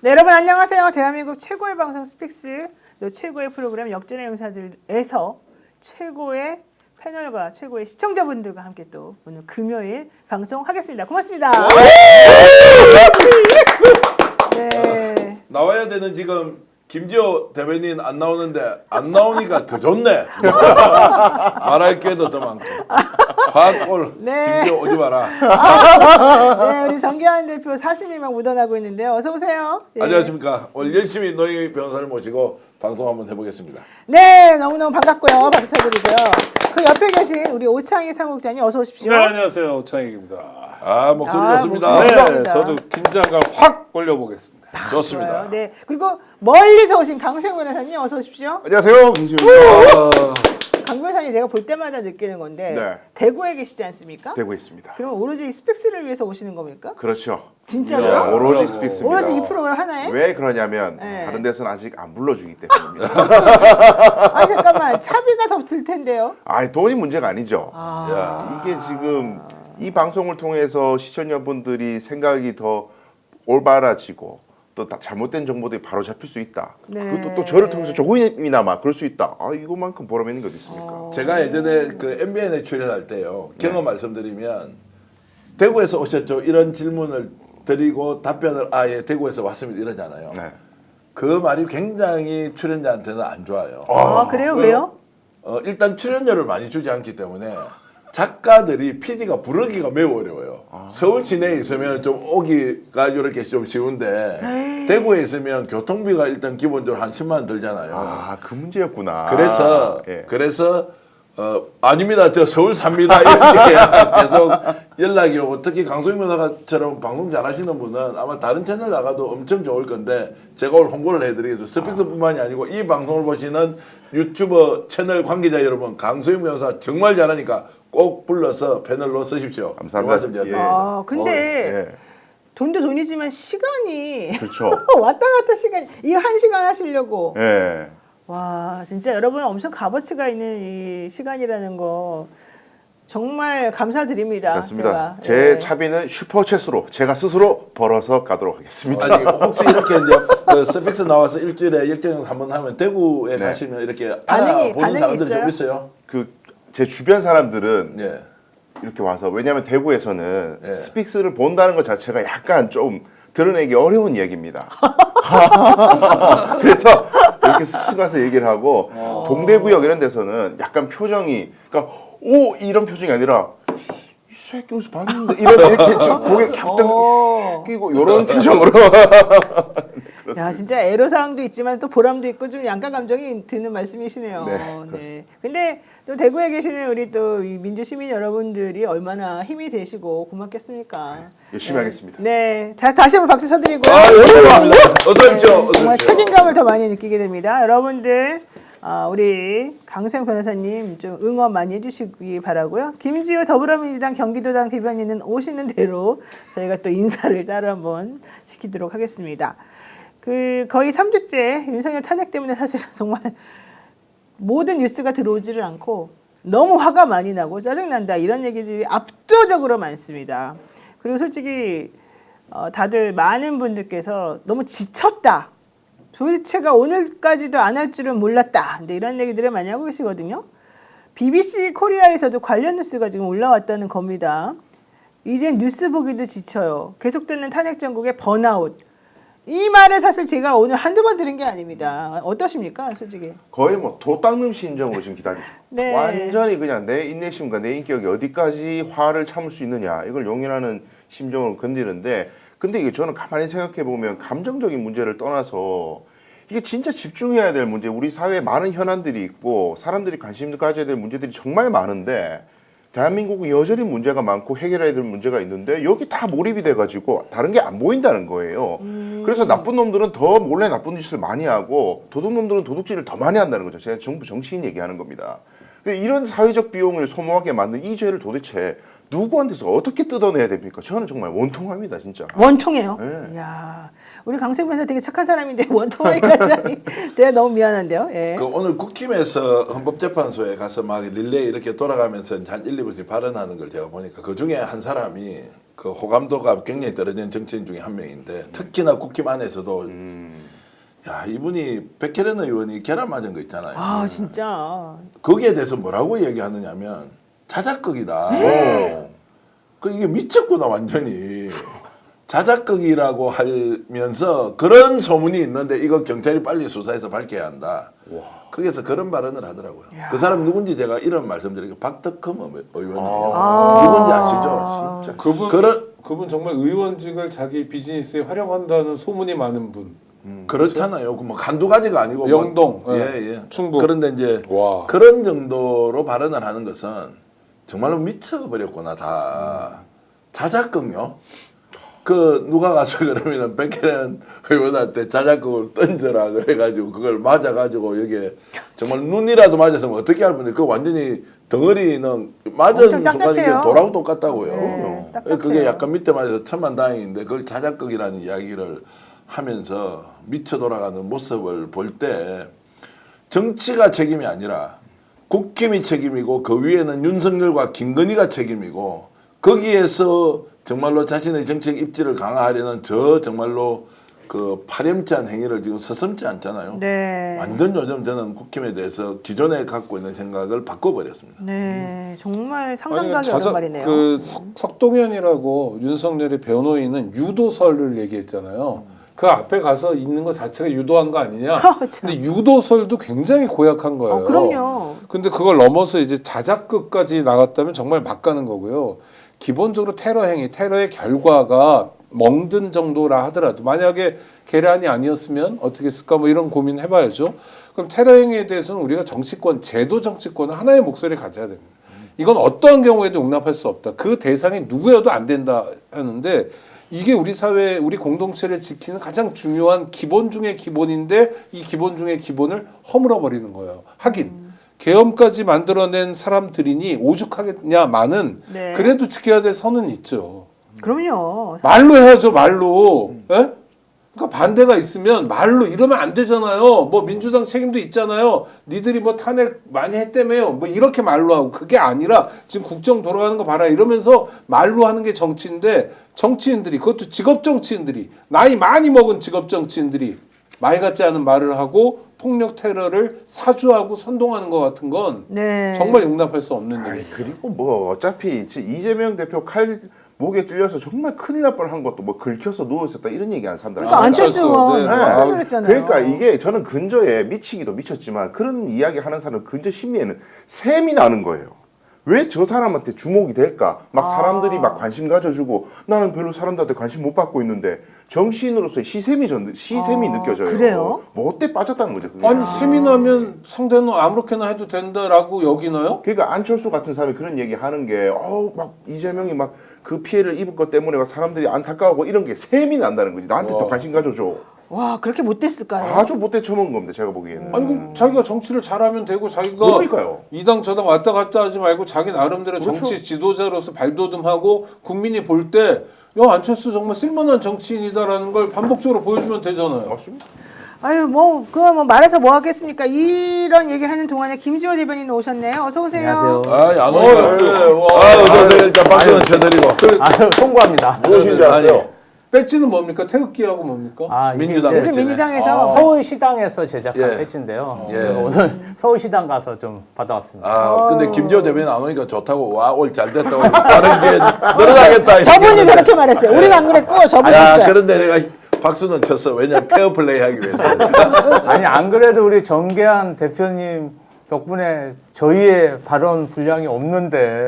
네, 여러분 안녕하세요. 대한민국 최고의 방송 스픽스, 또 최고의 프로그램 역전의 용사들에서 최고의 패널과 최고의 시청자분들과 함께 또 오늘 금요일 방송하겠습니다. 고맙습니다. 네. 나와야 되는 지금 김지호 대변인 안 나오는데 안 나오니까 더 좋네. 말할 게도 더 많고. 화골 네. 김지호 오지 마라. 네, 우리 정기환 대표 사심이 막 묻어나고 있는데요. 어서 오세요. 예. 안녕하십니까. 오늘 열심히 노영희 변호사를 모시고 방송 한번 해보겠습니다. 네, 너무너무 반갑고요. 박수 쳐드리고요. 그 옆에 계신 우리 오창희 사무국장님 어서 오십시오. 네, 안녕하세요. 오창익입니다. 목소리 좋습니다. 목소리 네, 감사합니다. 저도 긴장감 확 올려보겠습니다. 좋습니다. 좋아요. 네, 그리고 멀리서 오신 강세영 변호사님 어서 오십시오. 안녕하세요, 김수입니다. 강 변호사님 제가 볼 때마다 느끼는 건데 네. 대구에 계시지 않습니까? 되고 있습니다. 그럼 오로지 스펙스를 위해서 오시는 겁니까? 그렇죠. 진짜로요? 네, 오로지 스픽스입니다. 오로지 이 프로그램 하나에? 왜 그러냐면 네. 다른 데서는 아직 안 불러주기 때문입니다. 아니 잠깐만 차비가 더 들 텐데요. 아, 돈이 문제가 아니죠. 아, 이게 지금 이 방송을 통해서 시청자분들이 생각이 더 올바라지고 또 잘못된 정보들이 바로 잡힐 수 있다. 네. 그것도 또 저를 통해서 조금이나마 그럴 수 있다. 아, 이거만큼 보람 있는 게 어디 있습니까? 제가 예전에 그 MBN에 출연할 때요. 경험 말씀드리면 대구에서 오셨죠. 이런 질문을 드리고 답변을 아예 대구에서 왔습니다. 이러잖아요. 네. 그 말이 굉장히 출연자한테는 안 좋아요. 아 그래요? 왜요? 일단 출연료를 많이 주지 않기 때문에 작가들이 PD가 부르기가 매우 어려워요. 서울 시내에 있으면 좀 오기가 이렇게 좀 쉬운데 대구에 있으면 교통비가 일단 기본적으로 한 10만 원 들잖아요. 아, 그 문제였구나. 그래서 아닙니다. 저 서울 삽니다. 이렇게 계속 연락이 오고 특히 강소영 변호사처럼 방송 잘하시는 분은 아마 다른 채널 나가도 엄청 좋을 건데 제가 오늘 홍보를 해드리겠습니다. 스픽스뿐만이 아니고 이 방송을 보시는 유튜버 채널 관계자 여러분 강소영 변호사 정말 잘하니까 꼭 불러서 패널로 쓰십시오. 감사합니다. 좀 제가 예. 아 근데 예. 돈도 돈이지만 시간이 그렇죠. 왔다 갔다 시간 이거 1시간 하시려고 예. 와 진짜 여러분 엄청 값어치가 있는 이 시간이라는 거 정말 감사드립니다. 맞습니다. 제가. 제 예. 차비는 슈퍼챗으로 제가 스스로 벌어서 가도록 하겠습니다. 아니 혹시 이렇게 이제 그 스픽스 나와서 일주일에 일정에서 한번 하면 대구에 네. 가시면 이렇게 반응이 알아보는 사람들이 좀 있어요? 있어요? 그 제 주변 사람들은 예. 이렇게 와서 왜냐하면 대구에서는 예. 스픽스를 본다는 것 자체가 약간 좀 드러내기 어려운 얘기입니다. 그래서 이렇게 쓱 가서 얘기를 하고 동대구역 이런 데서는 약간 표정이 그러니까 오 이런 표정이 아니라 이 새끼 어디서 봤는데 이런 이렇게 고개를 갸우뚱 끼고 이런 표정으로 야 진짜 애로사항도 있지만 또 보람도 있고 좀 양가 감정이 드는 말씀이시네요. 네, 네. 근데 또 대구에 계시는 우리 또 민주 시민 여러분들이 얼마나 힘이 되시고 고맙겠습니까? 열심히 하겠습니다. 네, 자 다시 한번 박수 쳐드리고요. 감사합니다. 어서 오십시오. 어서 정말 오십시오. 책임감을 더 많이 느끼게 됩니다. 여러분들 우리 강세영 변호사님 좀 응원 많이 해주시기 바라고요. 김지호 더불어민주당 경기도당 대변인은 오시는 대로 저희가 또 인사를 따로 한번 시키도록 하겠습니다. 그 거의 3주째 윤석열 탄핵 때문에 사실 정말 모든 뉴스가 들어오지를 않고 너무 화가 많이 나고 짜증난다 이런 얘기들이 압도적으로 많습니다. 그리고 솔직히 다들 많은 분들께서 너무 지쳤다. 도대체가 오늘까지도 안 할 줄은 몰랐다. 근데 이런 얘기들을 많이 하고 계시거든요. BBC 코리아에서도 관련 뉴스가 지금 올라왔다는 겁니다. 이젠 뉴스 보기도 지쳐요. 계속되는 탄핵 정국의 번아웃. 이 말을 사실 제가 오늘 한두 번 들은 게 아닙니다. 어떠십니까, 솔직히? 거의 뭐 도 닦는 심정으로 지금 기다리죠. 네. 완전히 그냥 내 인내심과 내 인격이 어디까지 화를 참을 수 있느냐 이걸 용인하는 심정으로 건드리는데 근데 이게 저는 가만히 생각해 보면 감정적인 문제를 떠나서 이게 진짜 집중해야 될 문제 우리 사회에 많은 현안들이 있고 사람들이 관심을 가져야 될 문제들이 정말 많은데 대한민국은 여전히 문제가 많고 해결해야 될 문제가 있는데 여기 다 몰입이 돼가지고 다른 게 안 보인다는 거예요. 그래서 나쁜 놈들은 더 몰래 나쁜 짓을 많이 하고 도둑놈들은 도둑질을 더 많이 한다는 거죠. 제가 정부 정치인 얘기하는 겁니다. 이런 사회적 비용을 소모하게 만든 이 죄를 도대체 누구한테서 어떻게 뜯어내야 됩니까? 저는 정말 원통합니다, 진짜. 원통해요. 네. 야, 우리 강승 변호사 되게 착한 사람인데 원통하기까지 제가 너무 미안한데요. 예. 그 오늘 국힘에서 헌법재판소에 가서 막 릴레이 이렇게 돌아가면서 한 1, 2분씩 발언하는 걸 제가 보니까 그 중에 한 사람이 그 호감도가 굉장히 떨어지는 정치인 중에 한 명인데 특히나 국힘 안에서도 야 이분이 백혜련 의원이 계란 맞은 거 있잖아요. 아 진짜. 거기에 대해서 뭐라고 얘기하느냐면 자작극이다. 그 이게 미쳤구나 완전히. 자작극이라고 하면서 그런 소문이 있는데 이거 경찰이 빨리 수사해서 밝혀야 한다. 거기서 그런 발언을 하더라고요. 야. 그 사람 누군지 제가 이런 말씀드리고 박덕흠 의원이에요. 아. 누군지 아시죠? 진짜. 그분 정말 의원직을 자기 비즈니스에 활용한다는 소문이 많은 분. 그렇잖아요. 그 뭐 한두 가지가 아니고 영동, 뭐, 예. 예. 충북. 그런데 이제 와. 그런 정도로 발언을 하는 것은 정말로 미쳐버렸구나 다. 자작극요. 그 누가 가서 그러면은 백혜련 의원한테 자작극을 던져라 그래가지고 그걸 맞아가지고 여기에 정말 눈이라도 맞았으면 어떻게 할 뻔해. 그 완전히 덩어리는 맞은 엄청 순간 이게 딱딱해요. 돌하고 똑같다고요. 네, 딱딱해요. 그게 약간 밑에 맞아서 천만다행인데 그걸 자작극이라는 이야기를 하면서 미쳐 돌아가는 모습을 볼 때 정치가 책임이 아니라 국힘이 책임이고 그 위에는 윤석열과 김건희가 책임이고 거기에서 정말로 자신의 정책 입지를 강화하려는 저 정말로 그 파렴치한 행위를 지금 서슴지 않잖아요. 네. 완전 요즘 저는 국힘에 대해서 기존에 갖고 있는 생각을 바꿔버렸습니다. 네, 정말 아니, 상상가기 어려운 말이네요. 그 석동현이라고 윤석열의 변호인은 유도설을 얘기했잖아요. 그 앞에 가서 있는 것 자체가 유도한 거 아니냐? 참. 근데 유도설도 굉장히 고약한 거예요. 그럼요. 근데 그걸 넘어서 이제 자작극까지 나갔다면 정말 막 가는 거고요. 기본적으로 테러 행위, 테러의 결과가 멍든 정도라 하더라도 만약에 계란이 아니었으면 어떻게 했을까 뭐 이런 고민 해봐야죠. 그럼 테러 행위에 대해서는 우리가 정치권, 제도 정치권은 하나의 목소리를 가져야 됩니다. 이건 어떠한 경우에도 용납할 수 없다. 그 대상이 누구여도 안 된다 하는데 이게 우리 사회, 우리 공동체를 지키는 가장 중요한 기본 중의 기본인데 이 기본 중의 기본을 허물어 버리는 거예요. 하긴 계엄까지 만들어낸 사람들이니 오죽하겠냐마는 네. 그래도 지켜야 될 선은 있죠. 그럼요. 말로 해야죠, 말로. 예? 그러니까 반대가 있으면 말로 이러면 안 되잖아요. 뭐 민주당 책임도 있잖아요. 니들이 뭐 탄핵 많이 했다며요. 뭐 이렇게 말로 하고 그게 아니라 지금 국정 돌아가는 거 봐라 이러면서 말로 하는 게 정치인데 정치인들이 그것도 직업 정치인들이 나이 많이 먹은 직업 정치인들이 말 같지 않은 말을 하고 폭력 테러를 사주하고 선동하는 것 같은 건 네. 정말 용납할 수 없는 아니, 일이에요. 그리고 뭐 어차피 이재명 대표 칼 목에 찔려서 정말 큰일 날 뻔한 것도 뭐 긁혀서 누워 있었다 이런 얘기하는 사람들. 그러니까 안철수 의원 네. 깜짝 놀랐잖아요. 그러니까 이게 저는 근저에 미치기도 미쳤지만 그런 이야기 하는 사람 근저 심리에는 셈이 나는 거예요. 왜 저 사람한테 주목이 될까? 막 사람들이 막 관심 가져주고 나는 별로 사람들한테 관심 못 받고 있는데 정치인으로서의 시샘이 느껴져요. 그래요? 뭐 어때 빠졌다는 거죠. 그게. 아니 세미나면 상대는 아무렇게나 해도 된다라고 여기나요? 그러니까 안철수 같은 사람이 그런 얘기 하는 게 막 이재명이 막 그 피해를 입은 것 때문에 막 사람들이 안타까워하고 이런 게 셈이 난다는 거지. 나한테 더 관심 가져줘. 와 그렇게 못됐을까요? 아주 못돼 처먹은 겁니다. 제가 보기에는. 아니 그럼 자기가 정치를 잘하면 되고 자기가 그러니까요. 이 당 저당 왔다 갔다 하지 말고 자기 나름대로 그렇죠. 정치 지도자로서 발돋움하고 국민이 볼 때 야 안철수 정말 쓸만한 정치인이다라는 걸 반복적으로 보여주면 되잖아요. 맞습니다. 아유 뭐 그거 뭐 말해서 뭐 하겠습니까? 이런 얘기를 하는 동안에 김지호 대변인 오셨네요. 어서 오세요. 안녕하세요. 안 오니까. 네, 와. 어서 오세요. 일단 박수는 쳐드리고. 송구합니다. 무엇인지 아세요? 배지는 뭡니까? 태극기하고 뭡니까? 이게 민주당 이제 요즘 배지네. 민주당에서 서울시당에서 제작한 예. 배지인데요. 예. 그래서 오늘 서울시당 가서 좀 받아왔습니다. 근데 김지호 대변인 안 오니까 좋다고 와 올 잘 됐다고 다른 게 늘어나겠다. 저분이 이렇게 저렇게 말했어요. 우리는 안 그랬고 저분이 아, 진짜. 그런데 내가 박수는 쳤어. 왜냐면 페어플레이 하기 위해서. 아니 안 그래도 우리 정계한 대표님 덕분에 저희의 발언 분량이 없는데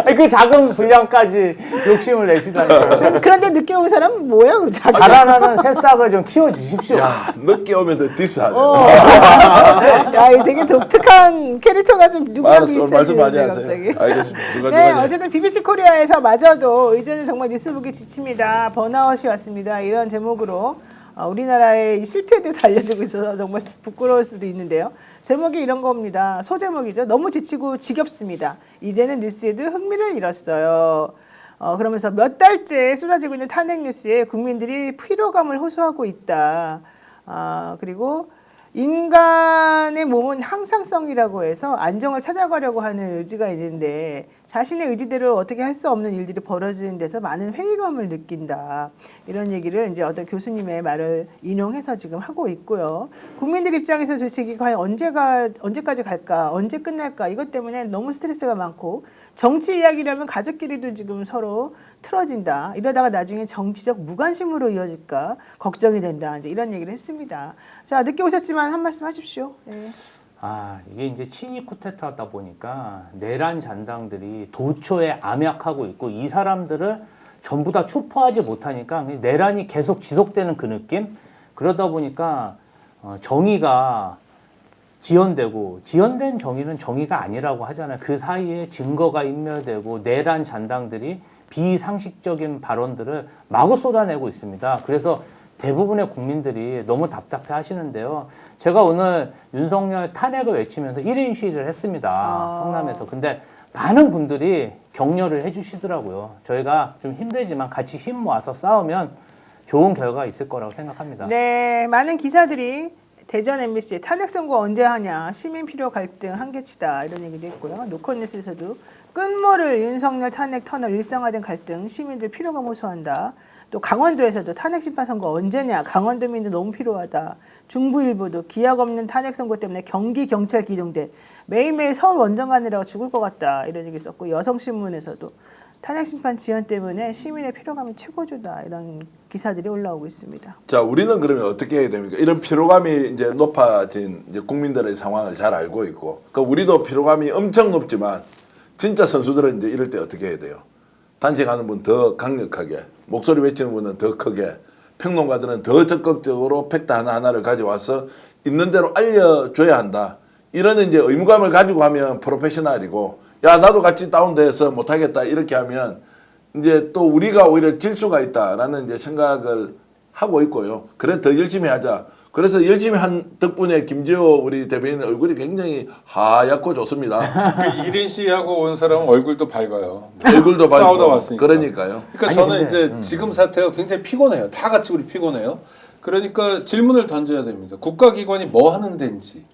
아니, 그 작은 분량까지 욕심을 내시다니 그런데 늦게 온 사람은 뭐예요? 그 자기 자라나는 새싹을 좀 키워주십시오. 야, 늦게 오면서 디스하네. 야, 이 되게 독특한 캐릭터가 좀 누구랑 알았어, 오늘 말씀 많이 비슷해지는데 하세요. 갑자기. 알겠습니다. 네, 중간중간에. 어쨌든 BBC 코리아에서 마저도 이제는 정말 뉴스 보기 지칩니다. 번아웃이 왔습니다. 이런 제목으로 우리나라의 이 실태에 대해서 알려주고 있어서 정말 부끄러울 수도 있는데요. 제목이 이런 겁니다. 소제목이죠. 너무 지치고 지겹습니다. 이제는 뉴스에도 흥미를 잃었어요. 그러면서 몇 달째 쏟아지고 있는 탄핵 뉴스에 국민들이 피로감을 호소하고 있다. 그리고 인간의 몸은 항상성이라고 해서 안정을 찾아가려고 하는 의지가 있는데 자신의 의지대로 어떻게 할 수 없는 일들이 벌어지는 데서 많은 회의감을 느낀다. 이런 얘기를 이제 어떤 교수님의 말을 인용해서 지금 하고 있고요. 국민들 입장에서 도대체 이게 과연 언제까지 갈까? 언제 끝날까? 이것 때문에 너무 스트레스가 많고 정치 이야기라면 가족끼리도 지금 서로 틀어진다. 이러다가 나중에 정치적 무관심으로 이어질까 걱정이 된다. 이제 이런 얘기를 했습니다. 자, 늦게 오셨지만 한 말씀 하십시오. 네. 이게 이제 친위 쿠데타다 보니까 내란 잔당들이 도초에 암약하고 있고 이 사람들을 전부 다 추포하지 못하니까 내란이 계속 지속되는 그 느낌? 그러다 보니까 정의가 지연되고 지연된 정의는 정의가 아니라고 하잖아요. 그 사이에 증거가 인멸되고 내란 잔당들이 비상식적인 발언들을 마구 쏟아내고 있습니다. 그래서 대부분의 국민들이 너무 답답해 하시는데요. 제가 오늘 윤석열 탄핵을 외치면서 1인 시위를 했습니다. 성남에서. 근데 많은 분들이 격려를 해주시더라고요. 저희가 좀 힘들지만 같이 힘 모아서 싸우면 좋은 결과가 있을 거라고 생각합니다. 네, 많은 기사들이 대전 MBC에 탄핵 선고 언제 하냐, 시민 필요 갈등 한계치다 이런 얘기도 했고요. 노컷뉴스에서도 끝모를 윤석열 탄핵 터널 일상화된 갈등 시민들 피로감 호소한다. 또 강원도에서도 탄핵 심판 선거 언제냐, 강원도민들 너무 필요하다. 중부일보도 기약 없는 탄핵 선고 때문에 경기 경찰 기동대 매일매일 서울 원정 가느라고 죽을 것 같다 이런 얘기 썼고 여성신문에서도 탄핵 심판 지연 때문에 시민의 피로감이 최고조다 이런 기사들이 올라오고 있습니다. 자, 우리는 그러면 어떻게 해야 됩니까? 이런 피로감이 이제 높아진 이제 국민들의 상황을 잘 알고 있고, 그 우리도 피로감이 엄청 높지만 진짜 선수들은 이제 이럴 때 어떻게 해야 돼요? 단식하는 분 더 강력하게, 목소리 외치는 분은 더 크게, 평론가들은 더 적극적으로 팩트 하나하나를 가져와서 있는 대로 알려줘야 한다. 이런 이제 의무감을 가지고 하면 프로페셔널이고, 야 나도 같이 다운돼서 못하겠다 이렇게 하면 이제 또 우리가 오히려 질 수가 있다라는 이제 생각을 하고 있고요. 그래 더 열심히 하자. 그래서 열심히 한 덕분에 김지호 우리 대변인 얼굴이 굉장히 하얗고 좋습니다. 그 1인 시위하고 온 사람은 얼굴도 밝아요. 얼굴도 싸우다 밝고 왔으니까. 그러니까요. 그러니까 아니, 저는 근데, 이제 지금 사태가 굉장히 피곤해요. 다 같이 우리 피곤해요. 그러니까 질문을 던져야 됩니다. 국가기관이 뭐 하는 데인지.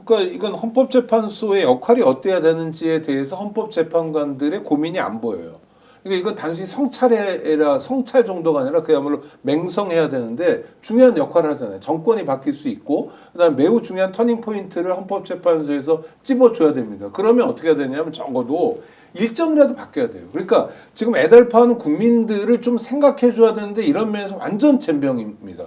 그러니까 이건 헌법재판소의 역할이 어때야 되는지에 대해서 헌법재판관들의 고민이 안 보여요. 그러니까 이건 단순히 성찰 정도가 아니라 그야말로 맹성해야 되는데 중요한 역할을 하잖아요. 정권이 바뀔 수 있고 그다음에 매우 중요한 터닝 포인트를 헌법재판소에서 찝어줘야 됩니다. 그러면 어떻게 해야 되냐면 적어도 일정이라도 바뀌어야 돼요. 그러니까 지금 애달파하는 국민들을 좀 생각해줘야 되는데 이런 면에서 완전 젬병입니다.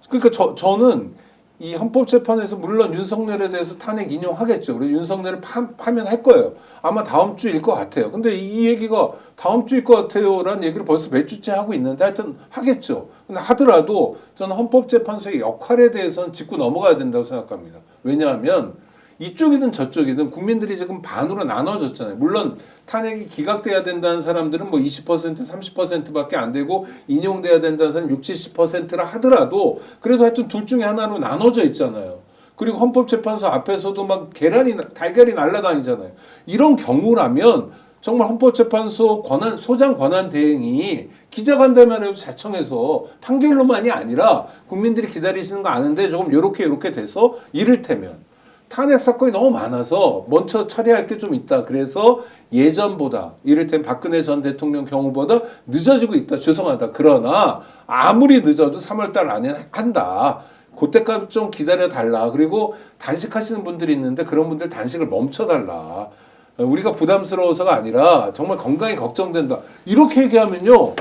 그러니까 저는 이 헌법재판에서 물론 윤석열에 대해서 탄핵 인용하겠죠. 그래서 윤석열을 파면할 거예요. 아마 다음 주일 것 같아요. 근데 이 얘기가 다음 주일 것 같아요라는 얘기를 벌써 몇 주째 하고 있는데 하여튼 하겠죠. 근데 하더라도 저는 헌법재판소의 역할에 대해서는 짚고 넘어가야 된다고 생각합니다. 왜냐하면 이쪽이든 저쪽이든 국민들이 지금 반으로 나눠졌잖아요. 물론 탄핵이 기각돼야 된다는 사람들은 뭐 20%, 30%밖에 안 되고 인용돼야 된다는 사람 60, 70%라 하더라도 그래도 하여튼 둘 중에 하나로 나눠져 있잖아요. 그리고 헌법재판소 앞에서도 막 달걀이 날아다니잖아요. 이런 경우라면 정말 헌법재판소 소장 권한 대행이 기자간담회를 자청해서 판결로만이 아니라 국민들이 기다리시는 거 아는데 조금 요렇게 돼서 이를테면 탄핵 사건이 너무 많아서 먼저 처리할 게 좀 있다. 그래서 예전보다 이를테면 박근혜 전 대통령 경우보다 늦어지고 있다. 죄송하다. 그러나 아무리 늦어도 3월달 안에 한다. 그때까지 좀 기다려달라. 그리고 단식하시는 분들이 있는데 그런 분들 단식을 멈춰달라. 우리가 부담스러워서가 아니라 정말 건강이 걱정된다. 이렇게 얘기하면요.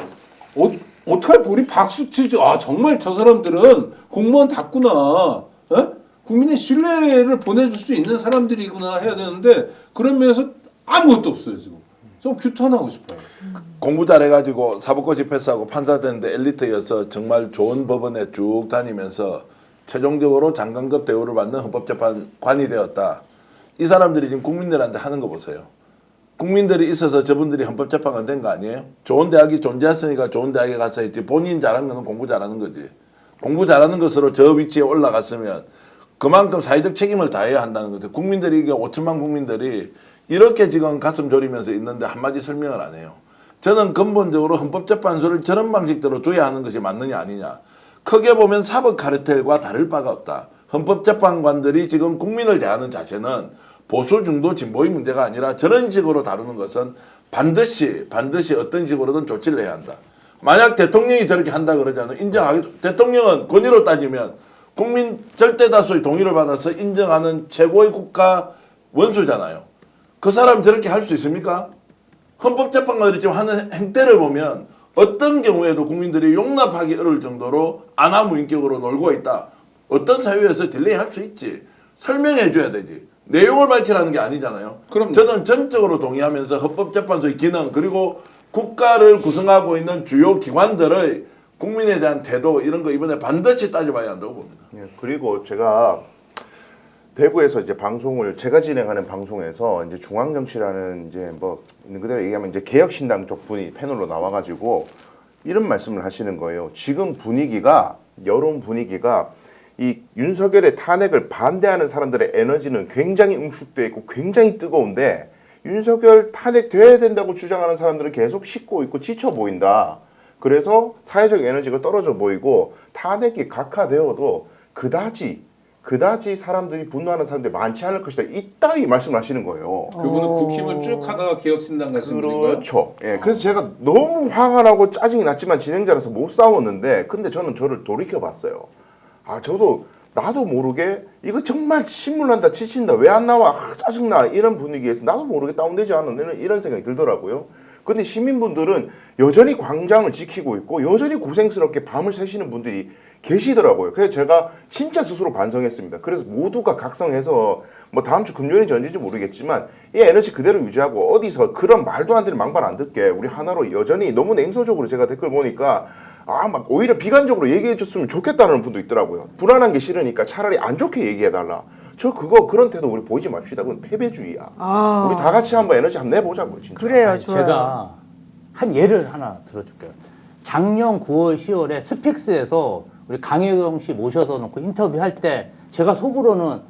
어떡할 우리 박수 치죠. 아 정말 저 사람들은 공무원 답구나. 에? 국민의 신뢰를 보내줄 수 있는 사람들이구나 해야 되는데 그런 면에서 아무것도 없어요 지금. 좀 규탄하고 싶어요. 공부 잘해가지고 사법고시 패스하고 판사 됐는데 엘리트여서 정말 좋은 법원에 쭉 다니면서 최종적으로 장관급 대우를 받는 헌법재판관이 되었다. 이 사람들이 지금 국민들한테 하는 거 보세요. 국민들이 있어서 저분들이 헌법재판관 된 거 아니에요? 좋은 대학이 존재했으니까 좋은 대학에 가서 했지. 본인 잘한 거는 공부 잘하는 거지. 공부 잘하는 것으로 저 위치에 올라갔으면 그만큼 사회적 책임을 다해야 한다는 거죠. 국민들이 이게 5천만 국민들이 이렇게 지금 가슴 졸이면서 있는데 한마디 설명을 안 해요. 저는 근본적으로 헌법재판소를 저런 방식대로 둬야 하는 것이 맞느냐 아니냐. 크게 보면 사법 카르텔과 다를 바가 없다. 헌법재판관들이 지금 국민을 대하는 자세는 보수 중도 진보의 문제가 아니라 저런 식으로 다루는 것은 반드시 어떤 식으로든 조치를 해야 한다. 만약 대통령이 저렇게 한다 그러잖아요. 인정하기 대통령은 권위로 따지면 국민 절대 다수의 동의를 받아서 인정하는 최고의 국가 원수잖아요. 그 사람 저렇게 할 수 있습니까? 헌법재판관들이 지금 하는 행태를 보면 어떤 경우에도 국민들이 용납하기 어려울 정도로 안하무인격으로 놀고 있다. 어떤 사유에서 딜레이 할 수 있지. 설명해 줘야 되지. 내용을 밝히라는 게 아니잖아요. 그럼 저는 전적으로 동의하면서 헌법재판소의 기능 그리고 국가를 구성하고 있는 주요 기관들의 국민에 대한 태도 이런 거 이번에 반드시 따져봐야 한다고 봅니다. 예, 그리고 제가 대구에서 이제 방송을 제가 진행하는 방송에서 이제 중앙정치라는 이제 뭐 있는 그대로 얘기하면 이제 개혁신당 쪽 분이 패널로 나와가지고 이런 말씀을 하시는 거예요. 지금 분위기가 여론 분위기가 이 윤석열의 탄핵을 반대하는 사람들의 에너지는 굉장히 응축돼 있고 굉장히 뜨거운데 윤석열 탄핵돼야 된다고 주장하는 사람들은 계속 식고 있고 지쳐 보인다. 그래서 사회적 에너지가 떨어져 보이고 탄핵이 각하되어도 그다지 사람들이 분노하는 사람들이 많지 않을 것이다. 이따위 말씀하시는 거예요. 그분은 국힘을 쭉 하다가 개혁신당 가신 분인가요? 그렇죠. 예, 그래서 제가 너무 화가 나고 짜증이 났지만 진행자라서 못 싸웠는데 근데 저는 저를 돌이켜봤어요. 아 나도 모르게 이거 정말 신문한다 치친다 왜 안 나와 짜증나 이런 분위기에서 나도 모르게 다운되지 않은 이런 생각이 들더라고요. 근데 시민분들은 여전히 광장을 지키고 있고 여전히 고생스럽게 밤을 새시는 분들이 계시더라고요. 그래서 제가 진짜 스스로 반성했습니다. 그래서 모두가 각성해서 뭐 다음 주 금요일인지 언제인지 모르겠지만 이 에너지 그대로 유지하고 어디서 그런 말도 안 되는 망발 안 듣게 우리 하나로 여전히 너무 냉소적으로 제가 댓글 보니까 막 오히려 비관적으로 얘기해 줬으면 좋겠다는 분도 있더라고요. 불안한 게 싫으니까 차라리 안 좋게 얘기해 달라. 그런 태도 우리 보이지 맙시다. 그건 패배주의야. 우리 다 같이 한번 에너지 한번 내보자고요, 진짜. 그래요, 아니, 좋아요. 제가 한 예를 하나 들어줄게요. 작년 9월, 10월에 스픽스에서 우리 강혜경 씨 모셔서 놓고 인터뷰할 때 제가 속으로는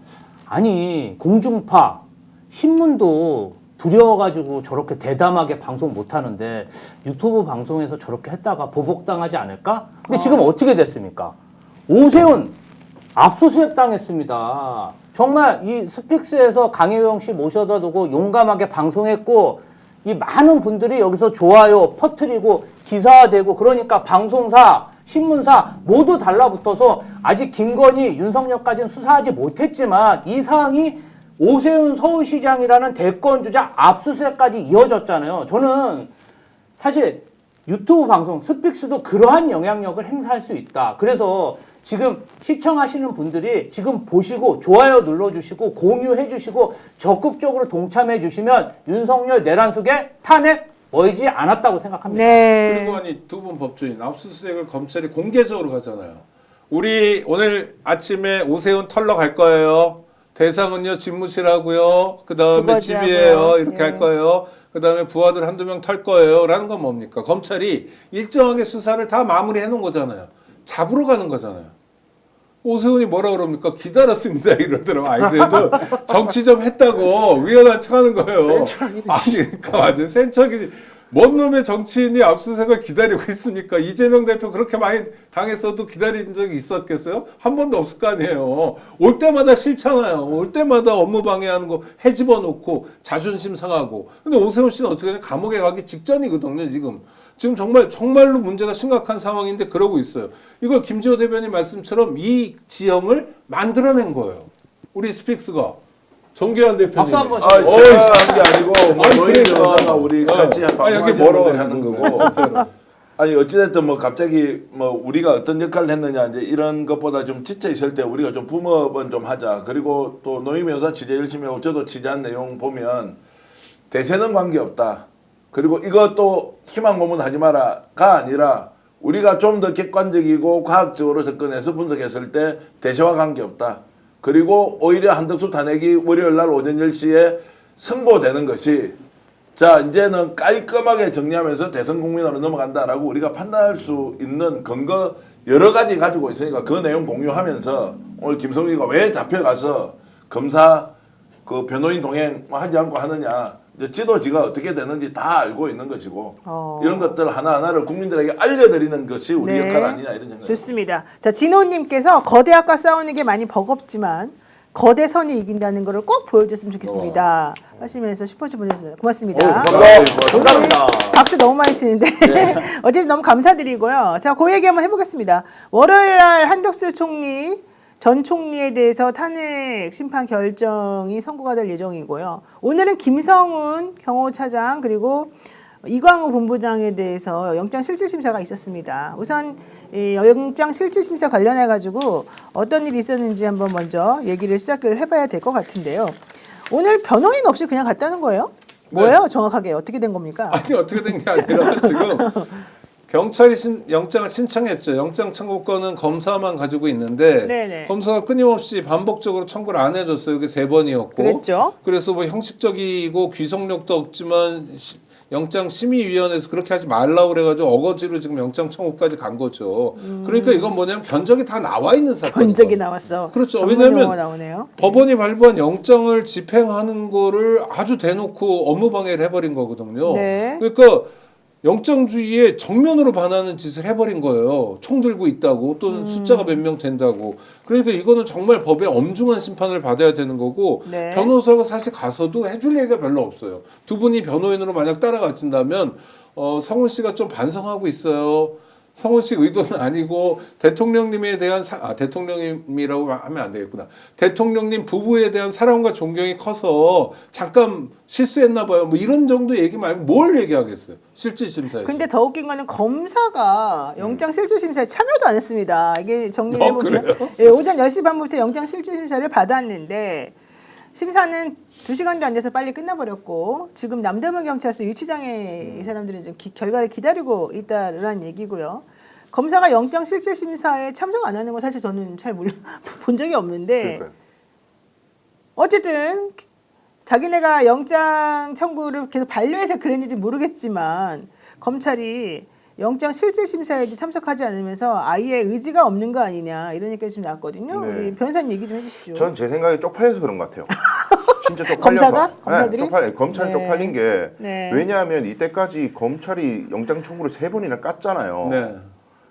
아니 공중파 신문도 두려워가지고 저렇게 대담하게 방송 못하는데 유튜브 방송에서 저렇게 했다가 보복당하지 않을까? 근데 지금 어떻게 됐습니까? 오세훈 압수수색 당했습니다. 정말 이 스픽스에서 강혜경 씨 모셔다 두고 용감하게 방송했고 이 많은 분들이 여기서 좋아요 퍼뜨리고 기사화되고 그러니까 방송사, 신문사 모두 달라붙어서 아직 김건희, 윤석열까지는 수사하지 못했지만 이 사항이 오세훈 서울시장이라는 대권주자 압수수색까지 이어졌잖아요. 저는 사실 유튜브 방송 스픽스도 그러한 영향력을 행사할 수 있다. 그래서 지금 시청하시는 분들이 지금 보시고 좋아요 눌러주시고 공유해 주시고 적극적으로 동참해 주시면 윤석열 내란숙의 탄핵 멀지 않았다고 생각합니다. 네. 그리고 아니 두 분 법조인 압수수색을 검찰이 공개적으로 가잖아요. 우리 오늘 아침에 오세훈 털러 갈 거예요. 대상은요 집무실하고요. 그 다음에 주거지하고요. 집이에요. 이렇게 예. 할 거예요. 그 다음에 부하들 한두 명 털 거예요. 라는 건 뭡니까? 검찰이 일정하게 수사를 다 마무리해 놓은 거잖아요. 잡으러 가는 거잖아요. 오세훈이 뭐라 그럽니까? 기다렸습니다. 이러더라고. 아니, 그래도 정치 좀 했다고 위헌한 척 하는 거예요. 아니, 그러니까 완전 센 척이지. 뭔 놈의 정치인이 압수수색을 기다리고 있습니까? 이재명 대표 그렇게 많이 당했어도 기다린 적이 있었겠어요? 한 번도 없을 거 아니에요. 올 때마다 싫잖아요. 올 때마다 업무 방해하는 거 해집어 놓고 자존심 상하고. 근데 오세훈 씨는 어떻게 되냐? 감옥에 가기 직전이거든요, 지금. 지금 정말로 문제가 심각한 상황인데 그러고 있어요. 이걸 김지호 대변인 말씀처럼 이 지형을 만들어낸 거예요. 우리 스픽스가. 정계환 대표님. 박수 한번 제가 한 게 아니고 뭐 아니, 노인 그러니까. 변호사가 우리 같이 방송하시는 여기 뭐라고 분들이 하는 거고. 아니 어찌됐든 뭐 갑자기 뭐 우리가 어떤 역할을 했느냐 이제 이런 것보다 좀 지쳐 있을 때 우리가 좀 붐업은 좀 하자. 그리고 또 노인 변호사 취재 열심히 하고 저도 취재한 내용 보면 대세는 관계없다. 그리고 이것도 희망 고문하지 마라가 아니라 우리가 좀 더 객관적이고 과학적으로 접근해서 분석했을 때 대세와 관계없다. 그리고 오히려 한덕수 탄핵이 월요일 날 오전 10시에 선고되는 것이 자 이제는 깔끔하게 정리하면서 대선 국민으로 넘어간다라고 우리가 판단할 수 있는 근거 여러 가지 가지고 있으니까 그 내용 공유하면서 오늘 김성기가 왜 잡혀가서 검사 그 변호인 동행 하지 않고 하느냐 이제 지도지가 어떻게 되는지 다 알고 있는 것이고 이런 것들 하나하나를 국민들에게 알려드리는 것이 우리 네. 역할 아니냐 이런 생각. 좋습니다. 자, 진호님께서 거대학과 싸우는 게 많이 버겁지만 거대선이 이긴다는 것을 꼭 보여줬으면 좋겠습니다. 하시면서 슈퍼챗 보내주셨습니다. 고맙습니다. 감사합니다. 박수 너무 많이 치는데 어쨌든 너무 감사드리고요. 자, 그 얘기 한번 해보겠습니다. 월요일날 한덕수 총리 전 총리에 대해서 탄핵 심판 결정이 선고가 될 예정이고요. 오늘은 김성훈 경호차장 그리고 이광우 본부장에 대해서 영장실질심사가 있었습니다. 우선 이 영장실질심사 관련해 가지고 어떤 일이 있었는지 한번 먼저 얘기를 시작을 해봐야 될 것 같은데요. 오늘 변호인 없이 그냥 갔다는 거예요? 뭐예요? 정확하게 어떻게 된 겁니까? 아니 어떻게 된 게 아니라 지금 경찰이 영장을 신청했죠. 영장 청구권은 검사만 가지고 있는데 네네. 검사가 끊임없이 반복적으로 청구를 안 해줬어요. 이게 3번이었고. 그랬죠. 그래서 뭐 형식적이고 귀속력도 없지만 영장심의위원회에서 그렇게 하지 말라고 그래가지고 어거지로 지금 영장 청구까지 간 거죠. 그러니까 이건 뭐냐면 견적이 다 나와 있는 사건이에요. 견적이 나왔어. 그렇죠. 전문 왜냐하면 용어가 나오네요. 법원이 발부한 영장을 집행하는 거를 아주 대놓고 업무방해를 해버린 거거든요. 네. 그러니까 영장주의에 정면으로 반하는 짓을 해버린 거예요. 총 들고 있다고 또는 숫자가 몇 명 된다고. 그러니까 이거는 정말 법의 엄중한 심판을 받아야 되는 거고 네. 변호사가 사실 가서도 해줄 얘기가 별로 없어요. 두 분이 변호인으로 만약 따라가신다면 성훈 씨가 좀 반성하고 있어요. 성훈 씨 의도는 아니고 대통령님에 대한 대통령님이라고 하면 안 되겠구나. 대통령님 부부에 대한 사랑과 존경이 커서 잠깐 실수했나 봐요. 뭐 이런 정도 얘기 말고 뭘 얘기하겠어요. 실질심사에서. 근데 더 웃긴 거는 검사가 영장실질심사에 참여도 안 했습니다. 이게 정리를 해보면 그래요? 예, 오전 10시 반부터 영장실질심사를 받았는데 심사는 2시간도 안 돼서 빨리 끝나버렸고 지금 남대문 경찰서 유치장에 이 사람들이 지금 결과를 기다리고 있다라는 얘기고요. 검사가 영장실질심사에 참석 안 하는 건 사실 저는 잘 본 적이 없는데 그러니까요. 어쨌든 자기네가 영장 청구를 계속 반려해서 그랬는지 모르겠지만 검찰이 영장 실질심사에도 참석하지 않으면서 아예 의지가 없는 거 아니냐 이런 얘기가 좀 나왔거든요. 네. 우리 변호사님 얘기 좀 해주십시오. 전 제 생각에 쪽팔려서 그런 것 같아요. 진짜 쪽팔려서. 검사가? 검사들이? 검찰이 네. 쪽팔린 게 네. 왜냐하면 이때까지 검찰이 영장 청구를 3번이나 깠잖아요. 네.